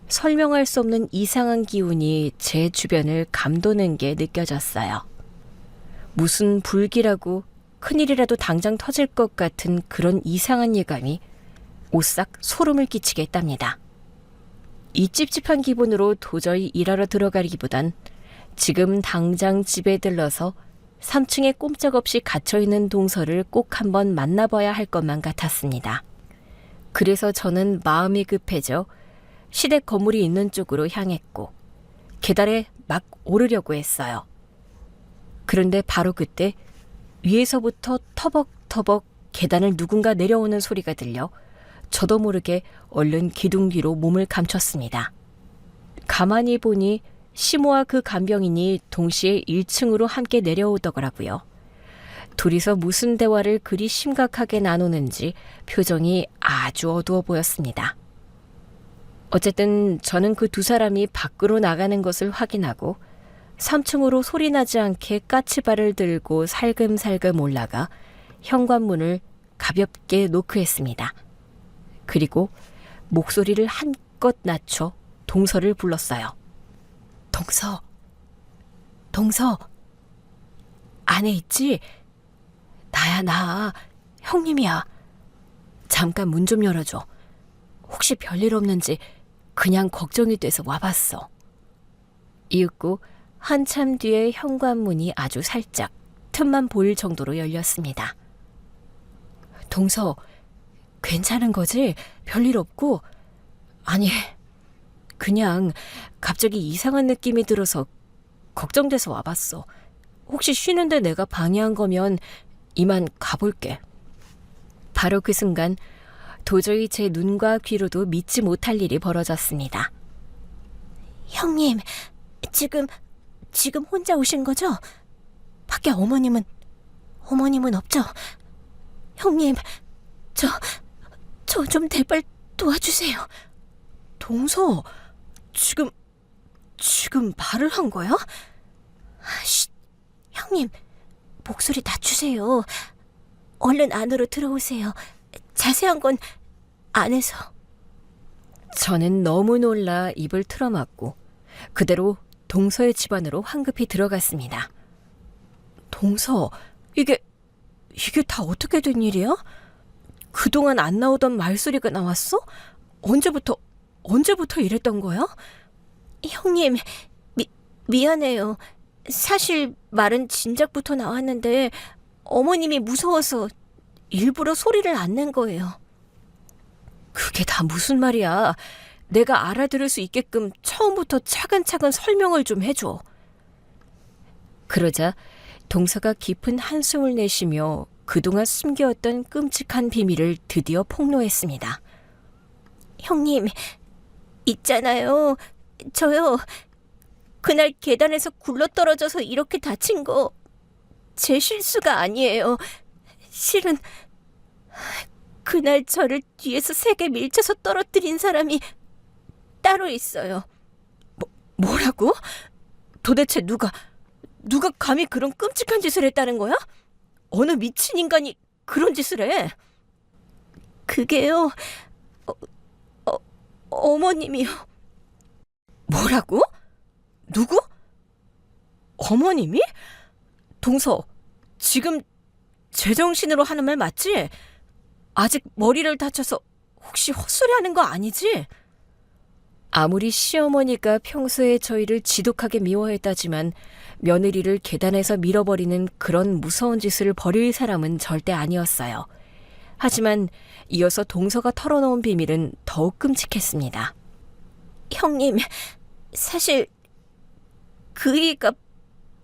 설명할 수 없는 이상한 기운이 제 주변을 감도는 게 느껴졌어요. 무슨 불길하고 큰일이라도 당장 터질 것 같은 그런 이상한 예감이 오싹 소름을 끼치게 했답니다. 이 찝찝한 기분으로 도저히 일하러 들어가기보단 지금 당장 집에 들러서 3층에 꼼짝없이 갇혀있는 동서를 꼭 한번 만나봐야 할 것만 같았습니다. 그래서 저는 마음이 급해져 시댁 건물이 있는 쪽으로 향했고 계단에 막 오르려고 했어요. 그런데 바로 그때 위에서부터 터벅터벅 계단을 누군가 내려오는 소리가 들려 저도 모르게 얼른 기둥 뒤로 몸을 감췄습니다. 가만히 보니 시모와 그 간병인이 동시에 1층으로 함께 내려오더라고요. 둘이서 무슨 대화를 그리 심각하게 나누는지 표정이 아주 어두워 보였습니다. 어쨌든 저는 그 두 사람이 밖으로 나가는 것을 확인하고 3층으로 소리나지 않게 까치발을 들고 살금살금 올라가 현관문을 가볍게 노크했습니다. 그리고 목소리를 한껏 낮춰 동서를 불렀어요. 동서, 안에 있지? 나야, 나. 형님이야. 잠깐 문 좀 열어줘. 혹시 별일 없는지 그냥 걱정이 돼서 와봤어. 이윽고 한참 뒤에 현관문이 아주 살짝 틈만 보일 정도로 열렸습니다. 동서, 괜찮은 거지? 별일 없고? 아니, 그냥 갑자기 이상한 느낌이 들어서 걱정돼서 와봤어. 혹시 쉬는데 내가 방해한 거면 이만 가볼게. 바로 그 순간 도저히 제 눈과 귀로도 믿지 못할 일이 벌어졌습니다. 형님, 지금 혼자 오신 거죠? 밖에 어머님은 없죠? 형님, 저 좀 제발 도와주세요. 동서, 지금 말을 한 거야? 쉿, 형님, 목소리 낮추세요. 얼른 안으로 들어오세요. 자세한 건 안에서. 저는 너무 놀라 입을 틀어막고 그대로 동서의 집안으로 황급히 들어갔습니다. 동서, 이게 다 어떻게 된 일이야? 그동안 안 나오던 말소리가 나왔어? 언제부터 이랬던 거야? 형님, 미안해요. 사실 말은 진작부터 나왔는데 어머님이 무서워서 일부러 소리를 안 낸 거예요. 그게 다 무슨 말이야? 내가 알아들을 수 있게끔 처음부터 차근차근 설명을 좀 해줘. 그러자 동서가 깊은 한숨을 내쉬며 그동안 숨겨왔던 끔찍한 비밀을 드디어 폭로했습니다. 형님, 있잖아요. 저요. 그날 계단에서 굴러떨어져서 이렇게 다친 거 제 실수가 아니에요. 실은 그날 저를 뒤에서 세게 밀쳐서 떨어뜨린 사람이 따로 있어요. 뭐라고? 도대체 누가 감히 그런 끔찍한 짓을 했다는 거야? 어느 미친 인간이 그런 짓을 해? 그게요. 어머님이요. 뭐라고? 누구? 어머님이? 동서, 지금 제정신으로 하는 말 맞지? 아직 머리를 다쳐서 혹시 헛소리하는 거 아니지? 아무리 시어머니가 평소에 저희를 지독하게 미워했다지만 며느리를 계단에서 밀어버리는 그런 무서운 짓을 벌일 사람은 절대 아니었어요. 하지만 이어서 동서가 털어놓은 비밀은 더욱 끔찍했습니다. 형님, 사실 그 애가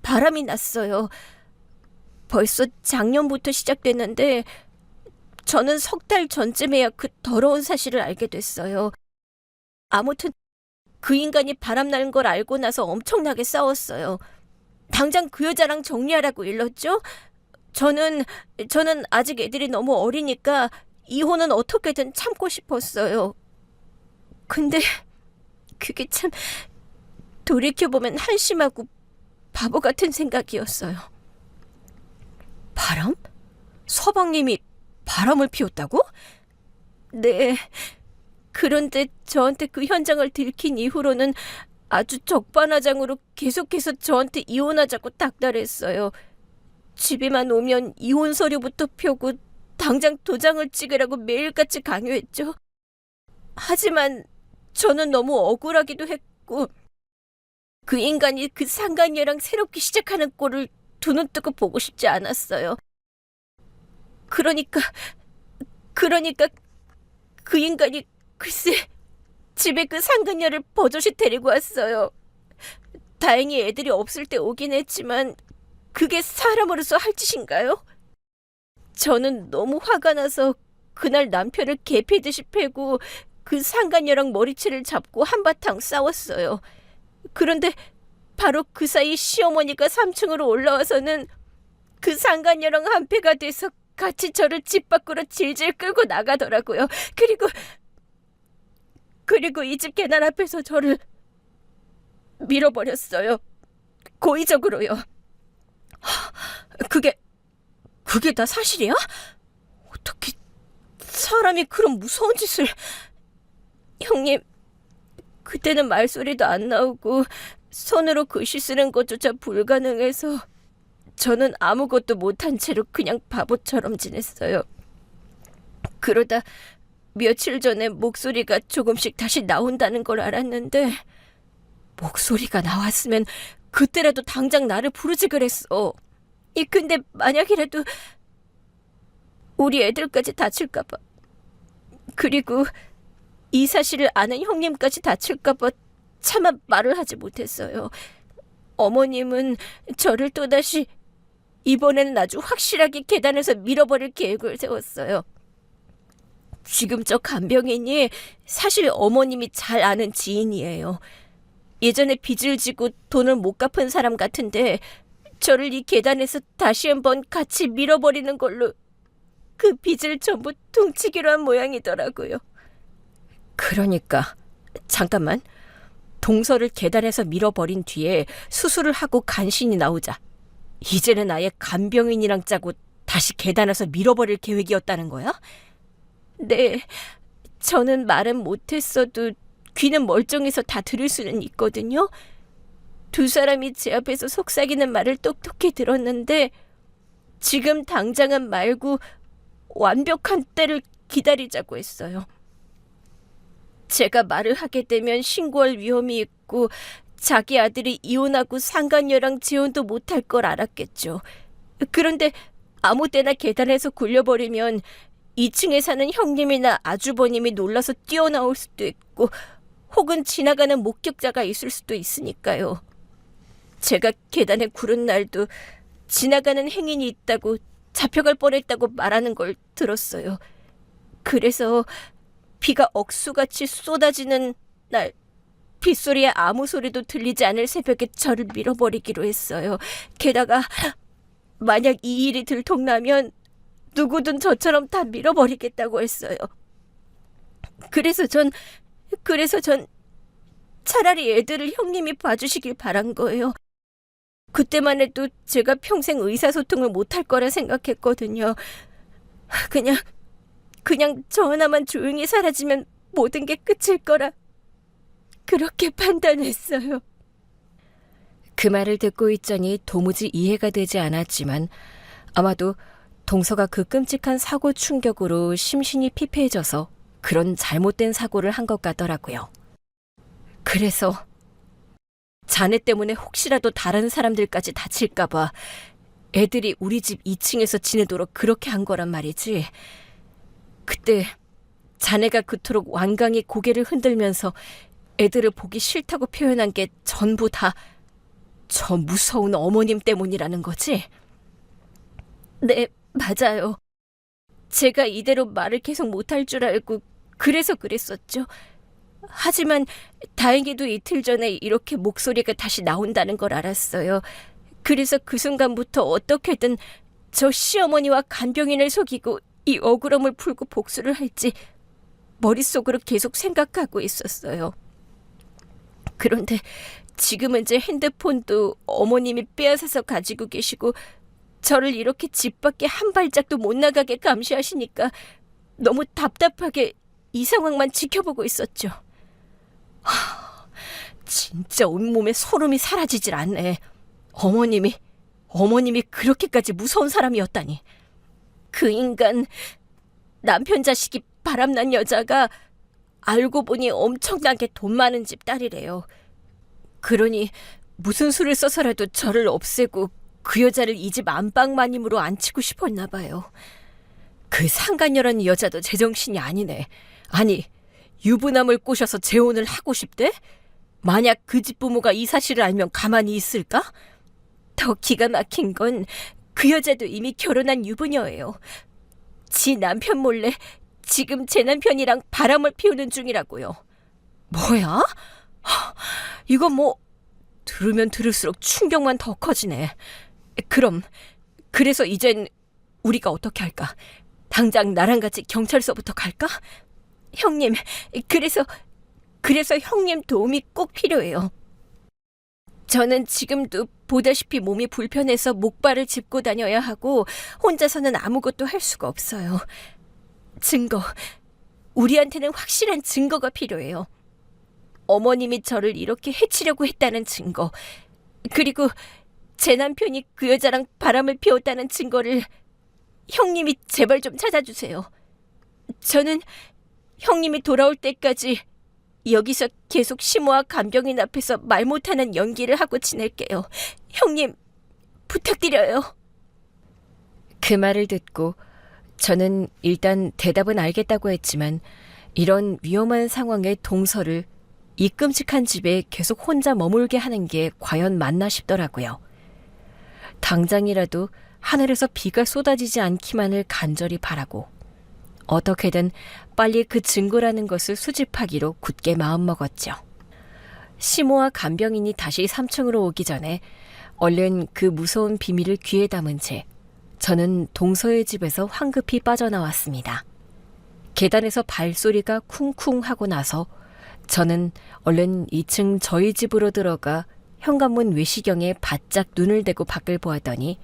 바람이 났어요. 벌써 작년부터 시작됐는데 저는 석 달 전쯤에야 그 더러운 사실을 알게 됐어요. 아무튼 그 인간이 바람나는 걸 알고 나서 엄청나게 싸웠어요. 당장 그 여자랑 정리하라고 일렀죠. 저는 아직 애들이 너무 어리니까 이혼은 어떻게든 참고 싶었어요. 근데 그게 참 돌이켜보면 한심하고 바보 같은 생각이었어요. 바람? 서방님이 바람을 피웠다고? 네. 그런데 저한테 그 현장을 들킨 이후로는 아주 적반하장으로 계속해서 저한테 이혼하자고 닥달했어요. 집에만 오면 이혼 서류부터 펴고 당장 도장을 찍으라고 매일같이 강요했죠. 하지만 저는 너무 억울하기도 했고 그 인간이 그 상간녀랑 새롭게 시작하는 꼴을 두 눈 뜨고 보고 싶지 않았어요. 그러니까 그 인간이 글쎄 집에 그 상간녀를 버젓이 데리고 왔어요. 다행히 애들이 없을 때 오긴 했지만 그게 사람으로서 할 짓인가요? 저는 너무 화가 나서 그날 남편을 개피듯이 패고 그 상간녀랑 머리채를 잡고 한바탕 싸웠어요. 그런데 바로 그 사이 시어머니가 3층으로 올라와서는 그 상간녀랑 한패가 돼서 같이 저를 집 밖으로 질질 끌고 나가더라고요. 그리고 이 집 계단 앞에서 저를 밀어버렸어요. 고의적으로요. 그게 다 사실이야? 어떻게 사람이 그런 무서운 짓을... 형님, 그때는 말소리도 안 나오고 손으로 글씨 쓰는 것조차 불가능해서 저는 아무것도 못한 채로 그냥 바보처럼 지냈어요. 그러다 며칠 전에 목소리가 조금씩 다시 나온다는 걸 알았는데, 목소리가 나왔으면 그때라도 당장 나를 부르지 그랬어. 근데 만약이라도 우리 애들까지 다칠까봐, 그리고 이 사실을 아는 형님까지 다칠까봐 차마 말을 하지 못했어요. 어머님은 저를 또다시 이번에는 아주 확실하게 계단에서 밀어버릴 계획을 세웠어요. 지금 저 간병인이 사실 어머님이 잘 아는 지인이에요. 예전에 빚을 지고 돈을 못 갚은 사람 같은데 저를 이 계단에서 다시 한번 같이 밀어버리는 걸로 그 빚을 전부 퉁치기로 한 모양이더라고요. 그러니까 잠깐만. 동서를 계단에서 밀어버린 뒤에 수술을 하고 간신히 나오자 이제는 아예 간병인이랑 짜고 다시 계단에서 밀어버릴 계획이었다는 거야? 네, 저는 말은 못했어도 귀는 멀쩡해서 다 들을 수는 있거든요. 두 사람이 제 앞에서 속삭이는 말을 똑똑히 들었는데 지금 당장은 말고 완벽한 때를 기다리자고 했어요. 제가 말을 하게 되면 신고할 위험이 있고 자기 아들이 이혼하고 상간녀랑 재혼도 못할 걸 알았겠죠. 그런데 아무 때나 계단에서 굴려버리면 2층에 사는 형님이나 아주버님이 놀라서 뛰어나올 수도 있고 혹은 지나가는 목격자가 있을 수도 있으니까요. 제가 계단에 구른 날도 지나가는 행인이 있다고 잡혀갈 뻔했다고 말하는 걸 들었어요. 그래서 비가 억수같이 쏟아지는 날, 빗소리에 아무 소리도 들리지 않을 새벽에 저를 밀어버리기로 했어요. 게다가 만약 이 일이 들통나면 누구든 저처럼 다 밀어버리겠다고 했어요. 그래서 전 차라리 애들을 형님이 봐주시길 바란 거예요. 그때만 해도 제가 평생 의사소통을 못할 거라 생각했거든요. 그냥 저 하나만 조용히 사라지면 모든 게 끝일 거라 그렇게 판단했어요. 그 말을 듣고 있자니 도무지 이해가 되지 않았지만 아마도 동서가 그 끔찍한 사고 충격으로 심신이 피폐해져서 그런 잘못된 사고를 한 것 같더라고요. 그래서 자네 때문에 혹시라도 다른 사람들까지 다칠까봐 애들이 우리 집 2층에서 지내도록 그렇게 한 거란 말이지. 그때 자네가 그토록 완강히 고개를 흔들면서 애들을 보기 싫다고 표현한 게 전부 다 저 무서운 어머님 때문이라는 거지? 네, 맞아요. 제가 이대로 말을 계속 못할 줄 알고 그래서 그랬었죠. 하지만 다행히도 이틀 전에 이렇게 목소리가 다시 나온다는 걸 알았어요. 그래서 그 순간부터 어떻게든 저 시어머니와 간병인을 속이고 이 억울함을 풀고 복수를 할지 머릿속으로 계속 생각하고 있었어요. 그런데 지금은 제 핸드폰도 어머님이 빼앗아서 가지고 계시고 저를 이렇게 집 밖에 한 발짝도 못 나가게 감시하시니까 너무 답답하게 이 상황만 지켜보고 있었죠. 진짜 온몸에 소름이 사라지질 않네. 어머님이 그렇게까지 무서운 사람이었다니. 그 인간, 남편 자식이 바람난 여자가 알고 보니 엄청나게 돈 많은 집 딸이래요. 그러니 무슨 수를 써서라도 저를 없애고 그 여자를 이 집 안방마님으로 앉히고 싶었나 봐요. 그 상간녀라는 여자도 제정신이 아니네. 아니, 유부남을 꼬셔서 재혼을 하고 싶대? 만약 그 집 부모가 이 사실을 알면 가만히 있을까? 더 기가 막힌 건 그 여자도 이미 결혼한 유부녀예요. 지 남편 몰래 지금 제 남편이랑 바람을 피우는 중이라고요. 뭐야? 이건 뭐 들으면 들을수록 충격만 더 커지네. 그래서 이젠 우리가 어떻게 할까? 당장 나랑 같이 경찰서부터 갈까? 형님, 그래서 형님 도움이 꼭 필요해요. 저는 지금도 보다시피 몸이 불편해서 목발을 짚고 다녀야 하고 혼자서는 아무것도 할 수가 없어요. 증거, 우리한테는 확실한 증거가 필요해요. 어머님이 저를 이렇게 해치려고 했다는 증거, 그리고 제 남편이 그 여자랑 바람을 피웠다는 증거를 형님이 제발 좀 찾아주세요. 저는 형님이 돌아올 때까지 여기서 계속 심호와 간병인 앞에서 말 못하는 연기를 하고 지낼게요. 형님, 부탁드려요. 그 말을 듣고 저는 일단 대답은 알겠다고 했지만 이런 위험한 상황에 동서를 이 끔찍한 집에 계속 혼자 머물게 하는 게 과연 맞나 싶더라고요. 당장이라도 하늘에서 비가 쏟아지지 않기만을 간절히 바라고 어떻게든 빨리 그 증거라는 것을 수집하기로 굳게 마음먹었죠. 시모와 간병인이 다시 3층으로 오기 전에 얼른 그 무서운 비밀을 귀에 담은 채 저는 동서의 집에서 황급히 빠져나왔습니다. 계단에서 발소리가 쿵쿵 하고 나서 저는 얼른 2층 저희 집으로 들어가 현관문 외시경에 바짝 눈을 대고 밖을 보았더니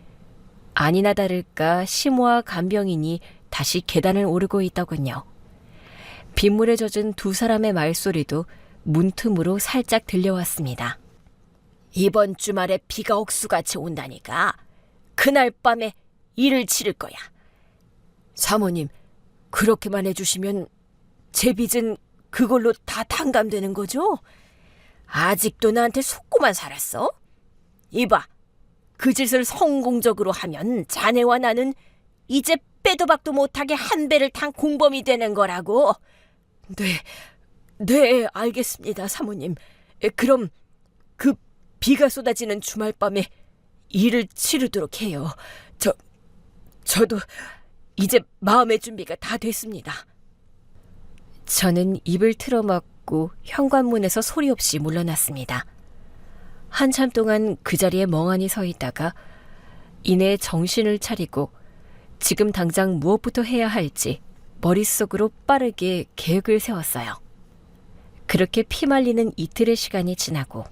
아니나 다를까 시모와 간병인이 다시 계단을 오르고 있더군요. 빗물에 젖은 두 사람의 말소리도 문틈으로 살짝 들려왔습니다. 이번 주말에 비가 억수같이 온다니까 그날 밤에 일을 치를 거야. 사모님, 그렇게만 해주시면 제 빚은 그걸로 다 탕감되는 거죠? 아직도 나한테 속고만 살았어? 이봐, 그 짓을 성공적으로 하면 자네와 나는 이제 빼도 박도 못하게 한 배를 탄 공범이 되는 거라고. 네, 알겠습니다, 사모님. 그럼 그 비가 쏟아지는 주말 밤에 일을 치르도록 해요. 저도 이제 마음의 준비가 다 됐습니다. 저는 입을 틀어막고 현관문에서 소리 없이 물러났습니다. 한참 동안 그 자리에 멍하니 서 있다가 이내 정신을 차리고 지금 당장 무엇부터 해야 할지 머릿속으로 빠르게 계획을 세웠어요. 그렇게 피말리는 이틀의 시간이 지나고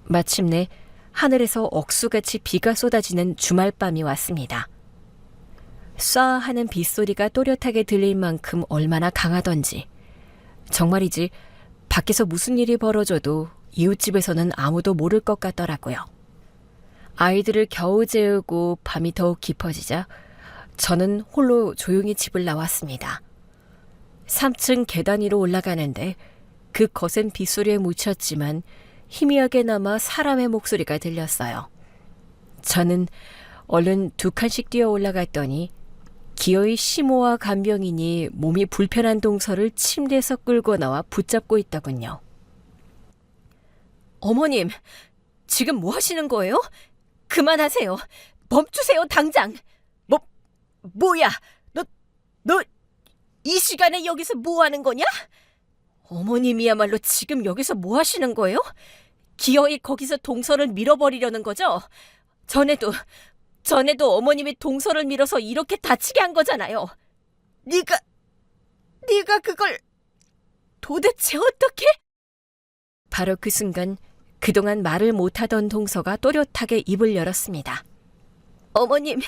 마침내 하늘에서 억수같이 비가 쏟아지는 주말밤이 왔습니다. 쏴 하는 빗소리가 또렷하게 들릴 만큼 얼마나 강하던지 정말이지 밖에서 무슨 일이 벌어져도 이웃집에서는 아무도 모를 것 같더라고요. 아이들을 겨우 재우고 밤이 더욱 깊어지자 저는 홀로 조용히 집을 나왔습니다. 3층 계단 위로 올라가는데 그 거센 빗소리에 묻혔지만 희미하게 남아 사람의 목소리가 들렸어요. 저는 얼른 2칸씩 뛰어 올라갔더니 기어이 시모와 간병인이 몸이 불편한 동서를 침대에서 끌고 나와 붙잡고 있더군요. 어머님, 지금 뭐 하시는 거예요? 그만하세요. 멈추세요, 당장. 뭐야? 너 이 시간에 여기서 뭐 하는 거냐? 어머님이야말로 지금 여기서 뭐 하시는 거예요? 기어이 거기서 동서를 밀어버리려는 거죠? 전에도 어머님이 동서를 밀어서 이렇게 다치게 한 거잖아요. 네가 그걸 도대체 어떻게? 바로 그 순간 그동안 말을 못하던 동서가 또렷하게 입을 열었습니다. 어머님,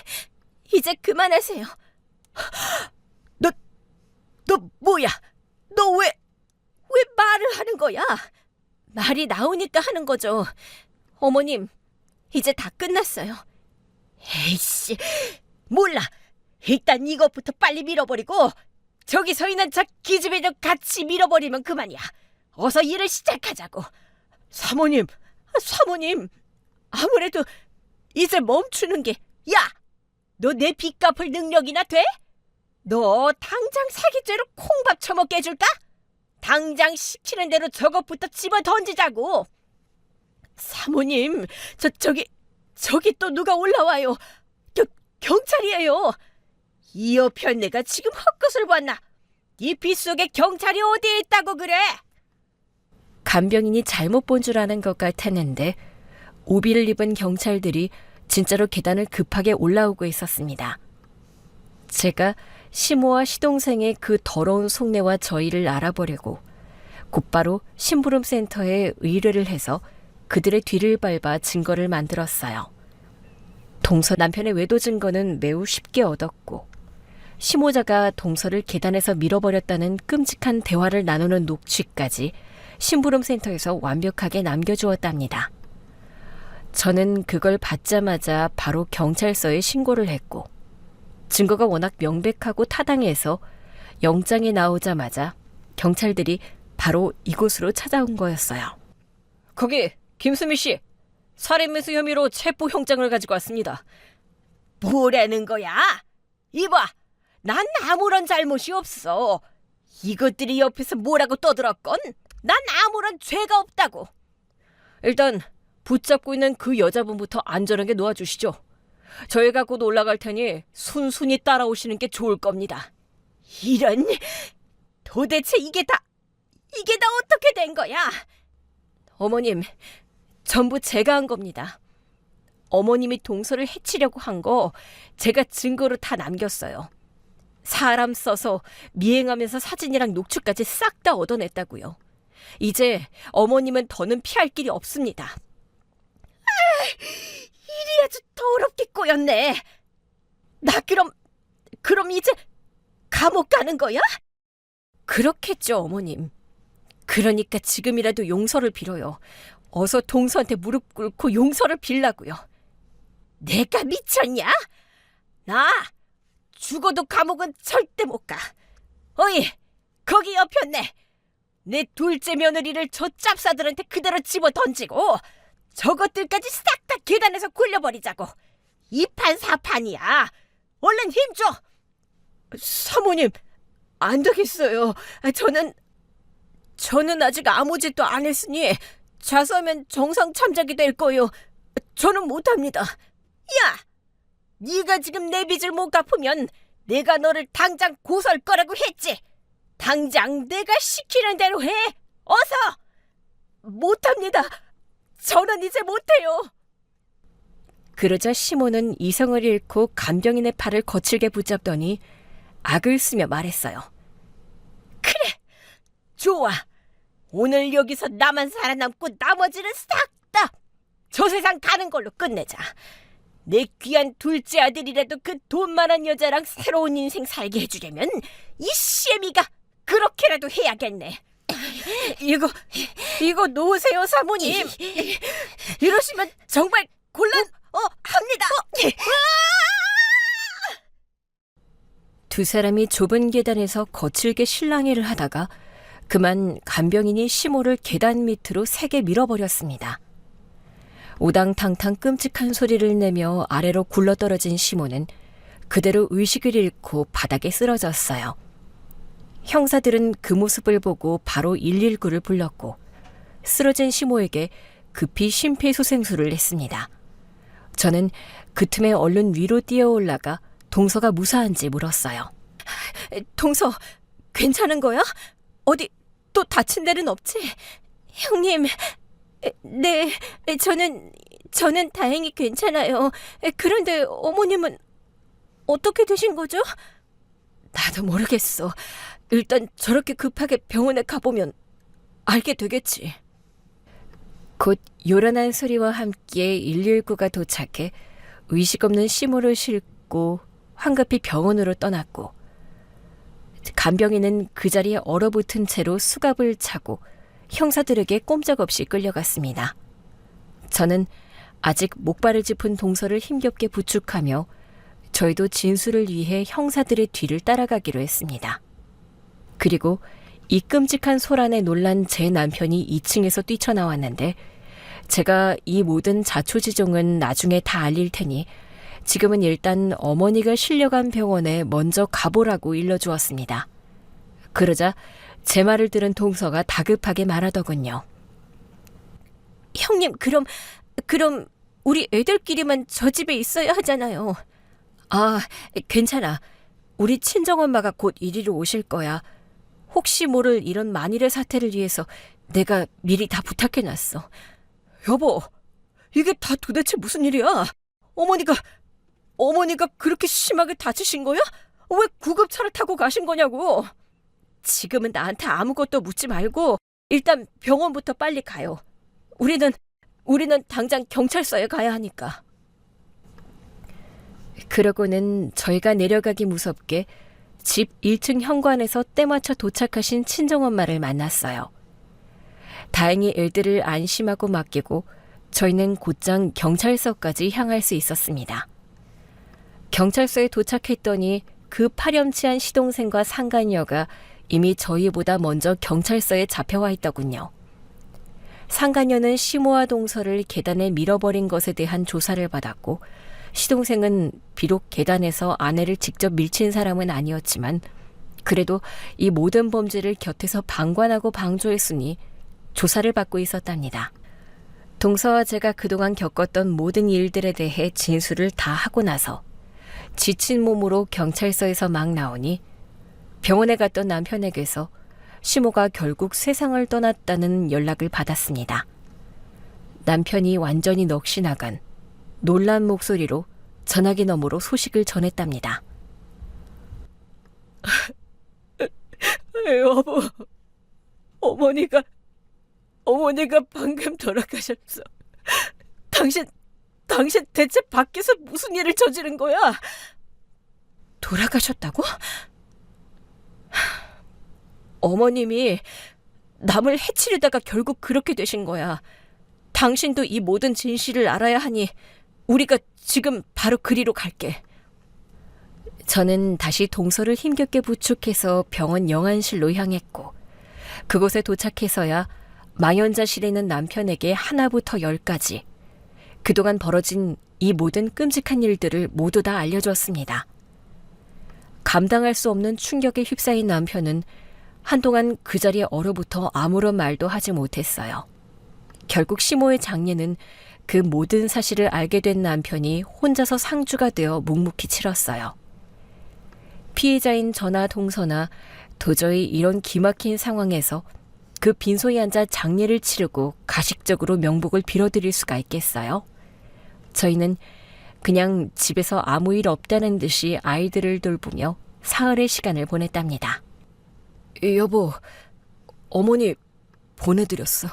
이제 그만하세요. 너 뭐야? 너 왜 말을 하는 거야? 말이 나오니까 하는 거죠. 어머님, 이제 다 끝났어요. 에이씨, 몰라. 일단 이것부터 빨리 밀어버리고 저기 서 있는 저 기집애도 같이 밀어버리면 그만이야. 어서 일을 시작하자고. 사모님, 아무래도 이제 멈추는 게. 야, 너 내 빚 갚을 능력이나 돼? 너 당장 사기죄로 콩밥 처먹게 해줄까? 당장 시키는 대로 저것부터 집어 던지자고. 사모님, 저기 또 누가 올라와요. 경찰이에요. 이 여편 내가 지금 헛것을 봤나? 이 빗속에 경찰이 어디에 있다고 그래? 간병인이 잘못 본 줄 아는 것 같았는데 우비를 입은 경찰들이 진짜로 계단을 급하게 올라오고 있었습니다. 제가 시모와 시동생의 그 더러운 속내와 저희를 알아보려고 곧바로 심부름센터에 의뢰를 해서 그들의 뒤를 밟아 증거를 만들었어요. 동서 남편의 외도 증거는 매우 쉽게 얻었고 시모자가 동서를 계단에서 밀어버렸다는 끔찍한 대화를 나누는 녹취까지 심부름센터에서 완벽하게 남겨주었답니다. 저는 그걸 받자마자 바로 경찰서에 신고를 했고 증거가 워낙 명백하고 타당해서 영장이 나오자마자 경찰들이 바로 이곳으로 찾아온 거였어요. 거기 김수미 씨, 살인미수 혐의로 체포영장을 가지고 왔습니다. 뭐라는 거야? 이봐, 난 아무런 잘못이 없어. 이것들이 옆에서 뭐라고 떠들었건 난 아무런 죄가 없다고. 일단 붙잡고 있는 그 여자분부터 안전하게 놓아주시죠. 저희가 곧 올라갈 테니 순순히 따라오시는 게 좋을 겁니다. 이런, 도대체 이게 다 어떻게 된 거야? 어머님, 전부 제가 한 겁니다. 어머님이 동서를 해치려고 한 거 제가 증거로 다 남겼어요. 사람 써서 미행하면서 사진이랑 녹취까지 싹 다 얻어냈다고요. 이제 어머님은 더는 피할 길이 없습니다. 일이 아주 더럽게 꼬였네. 나 그럼 이제 감옥 가는 거야? 그렇겠죠, 어머님. 그러니까 지금이라도 용서를 빌어요. 어서 동서한테 무릎 꿇고 용서를 빌라고요. 내가 미쳤냐? 나 죽어도 감옥은 절대 못 가. 어이, 거기 여편네. 내 둘째 며느리를 저 짭사들한테 그대로 집어 던지고 저것들까지 싹 다 계단에서 굴려버리자고. 이판사판이야. 얼른 힘줘. 사모님, 안 되겠어요. 저는 아직 아무 짓도 안 했으니 자수하면 정상 참작이 될 거예요. 저는 못합니다. 야, 네가 지금 내 빚을 못 갚으면 내가 너를 당장 고소할 거라고 했지. 당장 내가 시키는 대로 해. 어서. 못합니다. 저는 이제 못해요. 그러자 시모는 이성을 잃고 간병인의 팔을 거칠게 붙잡더니 악을 쓰며 말했어요. 그래, 좋아. 오늘 여기서 나만 살아남고 나머지는 싹 다 저 세상 가는 걸로 끝내자. 내 귀한 둘째 아들이라도 그 돈 많은 여자랑 새로운 인생 살게 해주려면 이 씨애미가 그렇게라도 해야겠네. 이거 놓으세요, 사모님. 이러시면 정말 곤란합니다. 두 사람이 좁은 계단에서 거칠게 실랑이를 하다가 그만 간병인이 시모를 계단 밑으로 세게 밀어버렸습니다. 우당탕탕 끔찍한 소리를 내며 아래로 굴러떨어진 시모는 그대로 의식을 잃고 바닥에 쓰러졌어요. 형사들은 그 모습을 보고 바로 119를 불렀고 쓰러진 시모에게 급히 심폐소생술을 했습니다. 저는 그 틈에 얼른 위로 뛰어올라가 동서가 무사한지 물었어요. 동서, 괜찮은 거야? 어디 또 다친 데는 없지? 형님, 네, 저는 다행히 괜찮아요. 그런데 어머님은 어떻게 되신 거죠? 나도 모르겠어. 일단 저렇게 급하게 병원에 가보면 알게 되겠지. 곧 요란한 소리와 함께 119가 도착해 의식 없는 시모를 싣고 황급히 병원으로 떠났고 간병인은 그 자리에 얼어붙은 채로 수갑을 차고 형사들에게 꼼짝없이 끌려갔습니다. 저는 아직 목발을 짚은 동서를 힘겹게 부축하며 저희도 진술을 위해 형사들의 뒤를 따라가기로 했습니다. 그리고 이 끔찍한 소란에 놀란 제 남편이 2층에서 뛰쳐나왔는데 제가 이 모든 자초지종은 나중에 다 알릴 테니 지금은 일단 어머니가 실려간 병원에 먼저 가보라고 일러주었습니다. 그러자 제 말을 들은 동서가 다급하게 말하더군요. 형님, 그럼 우리 애들끼리만 저 집에 있어야 하잖아요. 아, 괜찮아. 우리 친정엄마가 곧 이리로 오실 거야. 혹시 모를 이런 만일의 사태를 위해서 내가 미리 다 부탁해놨어. 여보, 이게 다 도대체 무슨 일이야? 어머니가 그렇게 심하게 다치신 거야? 왜 구급차를 타고 가신 거냐고? 지금은 나한테 아무것도 묻지 말고 일단 병원부터 빨리 가요. 우리는 당장 경찰서에 가야 하니까. 그러고는 저희가 내려가기 무섭게 집 1층 현관에서 때마쳐 도착하신 친정엄마를 만났어요. 다행히 애들을 안심하고 맡기고 저희는 곧장 경찰서까지 향할 수 있었습니다. 경찰서에 도착했더니 그 파렴치한 시동생과 상간녀가 이미 저희보다 먼저 경찰서에 잡혀와 있더군요. 상간녀는 시모와 동서를 계단에 밀어버린 것에 대한 조사를 받았고, 시동생은 비록 계단에서 아내를 직접 밀친 사람은 아니었지만 그래도 이 모든 범죄를 곁에서 방관하고 방조했으니 조사를 받고 있었답니다. 동서와 제가 그동안 겪었던 모든 일들에 대해 진술을 다 하고 나서 지친 몸으로 경찰서에서 막 나오니 병원에 갔던 남편에게서 시모가 결국 세상을 떠났다는 연락을 받았습니다. 남편이 완전히 넋이 나간 놀란 목소리로 전화기 너머로 소식을 전했답니다. 여보, 어머니가 방금 돌아가셨어. 당신 대체 밖에서 무슨 일을 저지른 거야? 돌아가셨다고? 어머님이 남을 해치려다가 결국 그렇게 되신 거야. 당신도 이 모든 진실을 알아야 하니 우리가 지금 바로 그리로 갈게. 저는 다시 동서를 힘겹게 부축해서 병원 영안실로 향했고, 그곳에 도착해서야 망연자실에 있는 남편에게 하나부터 열까지 그동안 벌어진 이 모든 끔찍한 일들을 모두 다 알려주었습니다. 감당할 수 없는 충격에 휩싸인 남편은 한동안 그 자리에 얼어붙어 아무런 말도 하지 못했어요. 결국 시모의 장례는 그 모든 사실을 알게 된 남편이 혼자서 상주가 되어 묵묵히 치렀어요. 피해자인 저나 동서나 도저히 이런 기막힌 상황에서 그 빈소에 앉아 장례를 치르고 가식적으로 명복을 빌어드릴 수가 있겠어요? 저희는 그냥 집에서 아무 일 없다는 듯이 아이들을 돌보며 사흘의 시간을 보냈답니다. 여보, 어머니 보내드렸어.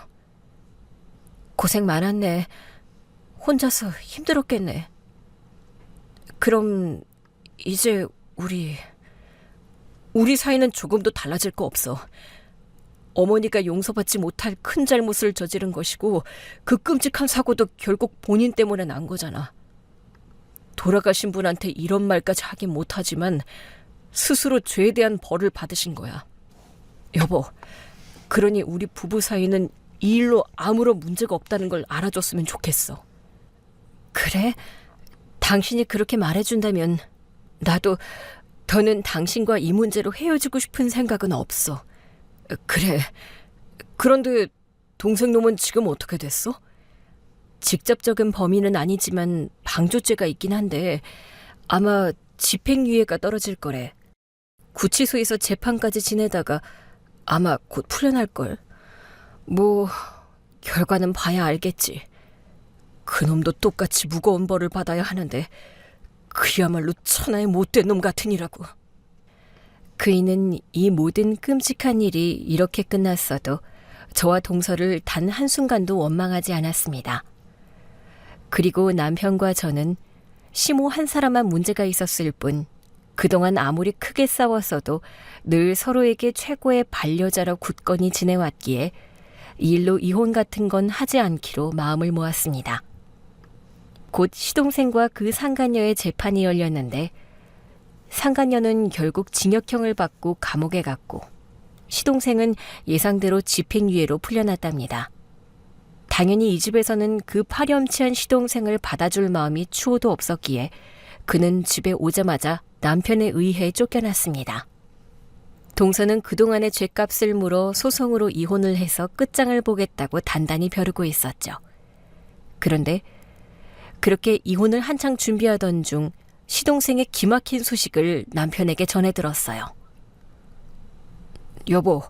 고생 많았네. 혼자서 힘들었겠네. 그럼 이제 우리 사이는 조금도 달라질 거 없어. 어머니가 용서받지 못할 큰 잘못을 저지른 것이고 그 끔찍한 사고도 결국 본인 때문에 난 거잖아. 돌아가신 분한테 이런 말까지 하긴 못하지만 스스로 죄에 대한 벌을 받으신 거야. 여보, 그러니 우리 부부 사이는 이 일로 아무런 문제가 없다는 걸 알아줬으면 좋겠어. 그래? 당신이 그렇게 말해준다면 나도 더는 당신과 이 문제로 헤어지고 싶은 생각은 없어. 그래. 그런데 동생놈은 지금 어떻게 됐어? 직접적인 범인은 아니지만 방조죄가 있긴 한데 아마 집행유예가 떨어질 거래. 구치소에서 재판까지 지내다가 아마 곧 풀려날걸. 뭐 결과는 봐야 알겠지. 그놈도 똑같이 무거운 벌을 받아야 하는데 그야말로 천하의 못된 놈 같으니라고. 그이는 이 모든 끔찍한 일이 이렇게 끝났어도 저와 동서를 단 한순간도 원망하지 않았습니다. 그리고 남편과 저는 시모 한 사람만 문제가 있었을 뿐 그동안 아무리 크게 싸웠어도 늘 서로에게 최고의 반려자로 굳건히 지내왔기에 이 일로 이혼 같은 건 하지 않기로 마음을 모았습니다. 곧 시동생과 그 상간녀의 재판이 열렸는데 상간녀는 결국 징역형을 받고 감옥에 갔고 시동생은 예상대로 집행유예로 풀려났답니다. 당연히 이 집에서는 그 파렴치한 시동생을 받아줄 마음이 추호도 없었기에 그는 집에 오자마자 남편에 의해 쫓겨났습니다. 동서는 그동안의 죗값을 물어 소송으로 이혼을 해서 끝장을 보겠다고 단단히 벼르고 있었죠. 그런데 그렇게 이혼을 한창 준비하던 중 시동생의 기막힌 소식을 남편에게 전해 들었어요. 여보,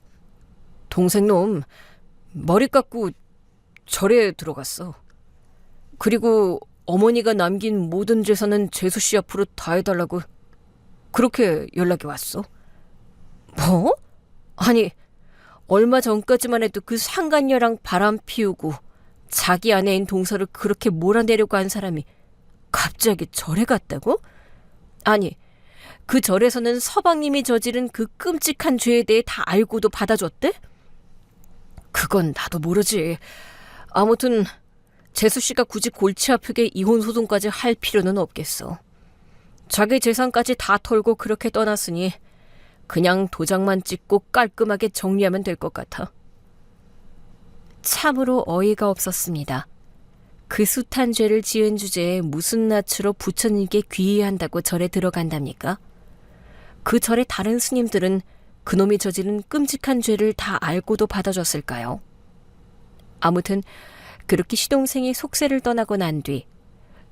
동생놈 머리 깎고 절에 들어갔어. 그리고 어머니가 남긴 모든 재산은 재수 씨 앞으로 다 해달라고 그렇게 연락이 왔어. 뭐? 아니, 얼마 전까지만 해도 그 상간녀랑 바람 피우고 자기 아내인 동서를 그렇게 몰아내려고 한 사람이 갑자기 절에 갔다고? 아니, 그 절에서는 서방님이 저지른 그 끔찍한 죄에 대해 다 알고도 받아줬대? 그건 나도 모르지. 아무튼 재수 씨가 굳이 골치 아프게 이혼 소송까지 할 필요는 없겠어. 자기 재산까지 다 털고 그렇게 떠났으니 그냥 도장만 찍고 깔끔하게 정리하면 될 것 같아. 참으로 어이가 없었습니다. 그 숱한 죄를 지은 주제에 무슨 낯으로 부처님께 귀의한다고 절에 들어간답니까? 그 절의 다른 스님들은 그놈이 저지른 끔찍한 죄를 다 알고도 받아줬을까요? 아무튼 그렇게 시동생이 속세를 떠나고 난 뒤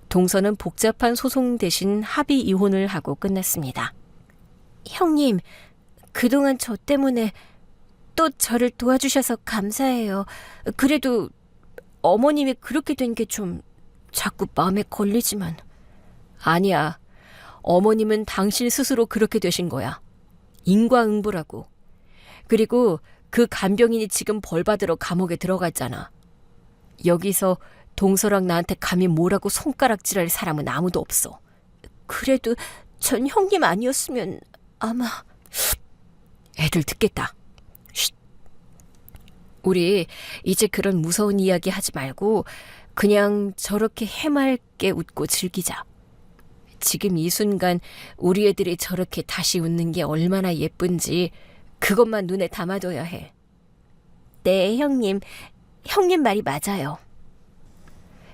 동서는 복잡한 소송 대신 합의 이혼을 하고 끝났습니다. 형님, 그동안 저 때문에 또 저를 도와주셔서 감사해요. 그래도 어머님이 그렇게 된 게 좀 자꾸 마음에 걸리지만. 아니야. 어머님은 당신 스스로 그렇게 되신 거야. 인과응보라고. 그리고 그 간병인이 지금 벌 받으러 감옥에 들어가 있잖아. 여기서 동서랑 나한테 감히 뭐라고 손가락질할 사람은 아무도 없어. 그래도 전 형님 아니었으면 아마... 애들 듣겠다. 쉿. 우리 이제 그런 무서운 이야기 하지 말고 그냥 저렇게 해맑게 웃고 즐기자. 지금 이 순간 우리 애들이 저렇게 다시 웃는 게 얼마나 예쁜지 그것만 눈에 담아둬야 해. 네, 형님. 형님 말이 맞아요.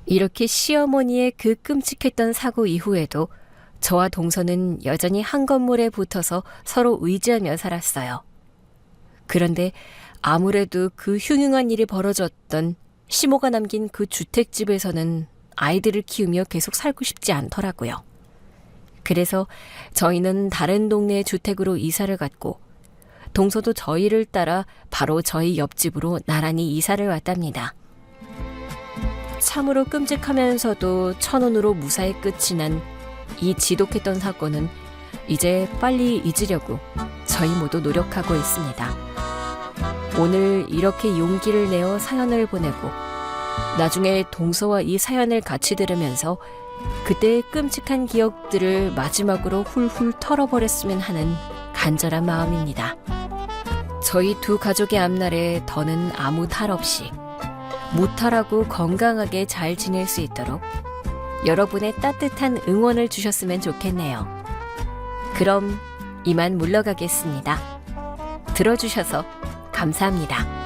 이렇게 시어머니의 그 끔찍했던 사고 이후에도 저와 동서는 여전히 한 건물에 붙어서 서로 의지하며 살았어요. 그런데 아무래도 그 흉흉한 일이 벌어졌던 시모가 남긴 그 주택집에서는 아이들을 키우며 계속 살고 싶지 않더라고요. 그래서 저희는 다른 동네의 주택으로 이사를 갔고 동서도 저희를 따라 바로 저희 옆집으로 나란히 이사를 왔답니다. 참으로 끔찍하면서도 천운으로 무사히 끝이 난 이 지독했던 사건은 이제 빨리 잊으려고 저희 모두 노력하고 있습니다. 오늘 이렇게 용기를 내어 사연을 보내고 나중에 동서와 이 사연을 같이 들으면서 그때의 끔찍한 기억들을 마지막으로 훌훌 털어버렸으면 하는 간절한 마음입니다. 저희 두 가족의 앞날에 더는 아무 탈 없이 무탈하고 건강하게 잘 지낼 수 있도록 여러분의 따뜻한 응원을 주셨으면 좋겠네요. 그럼 이만 물러가겠습니다. 들어주셔서 감사합니다.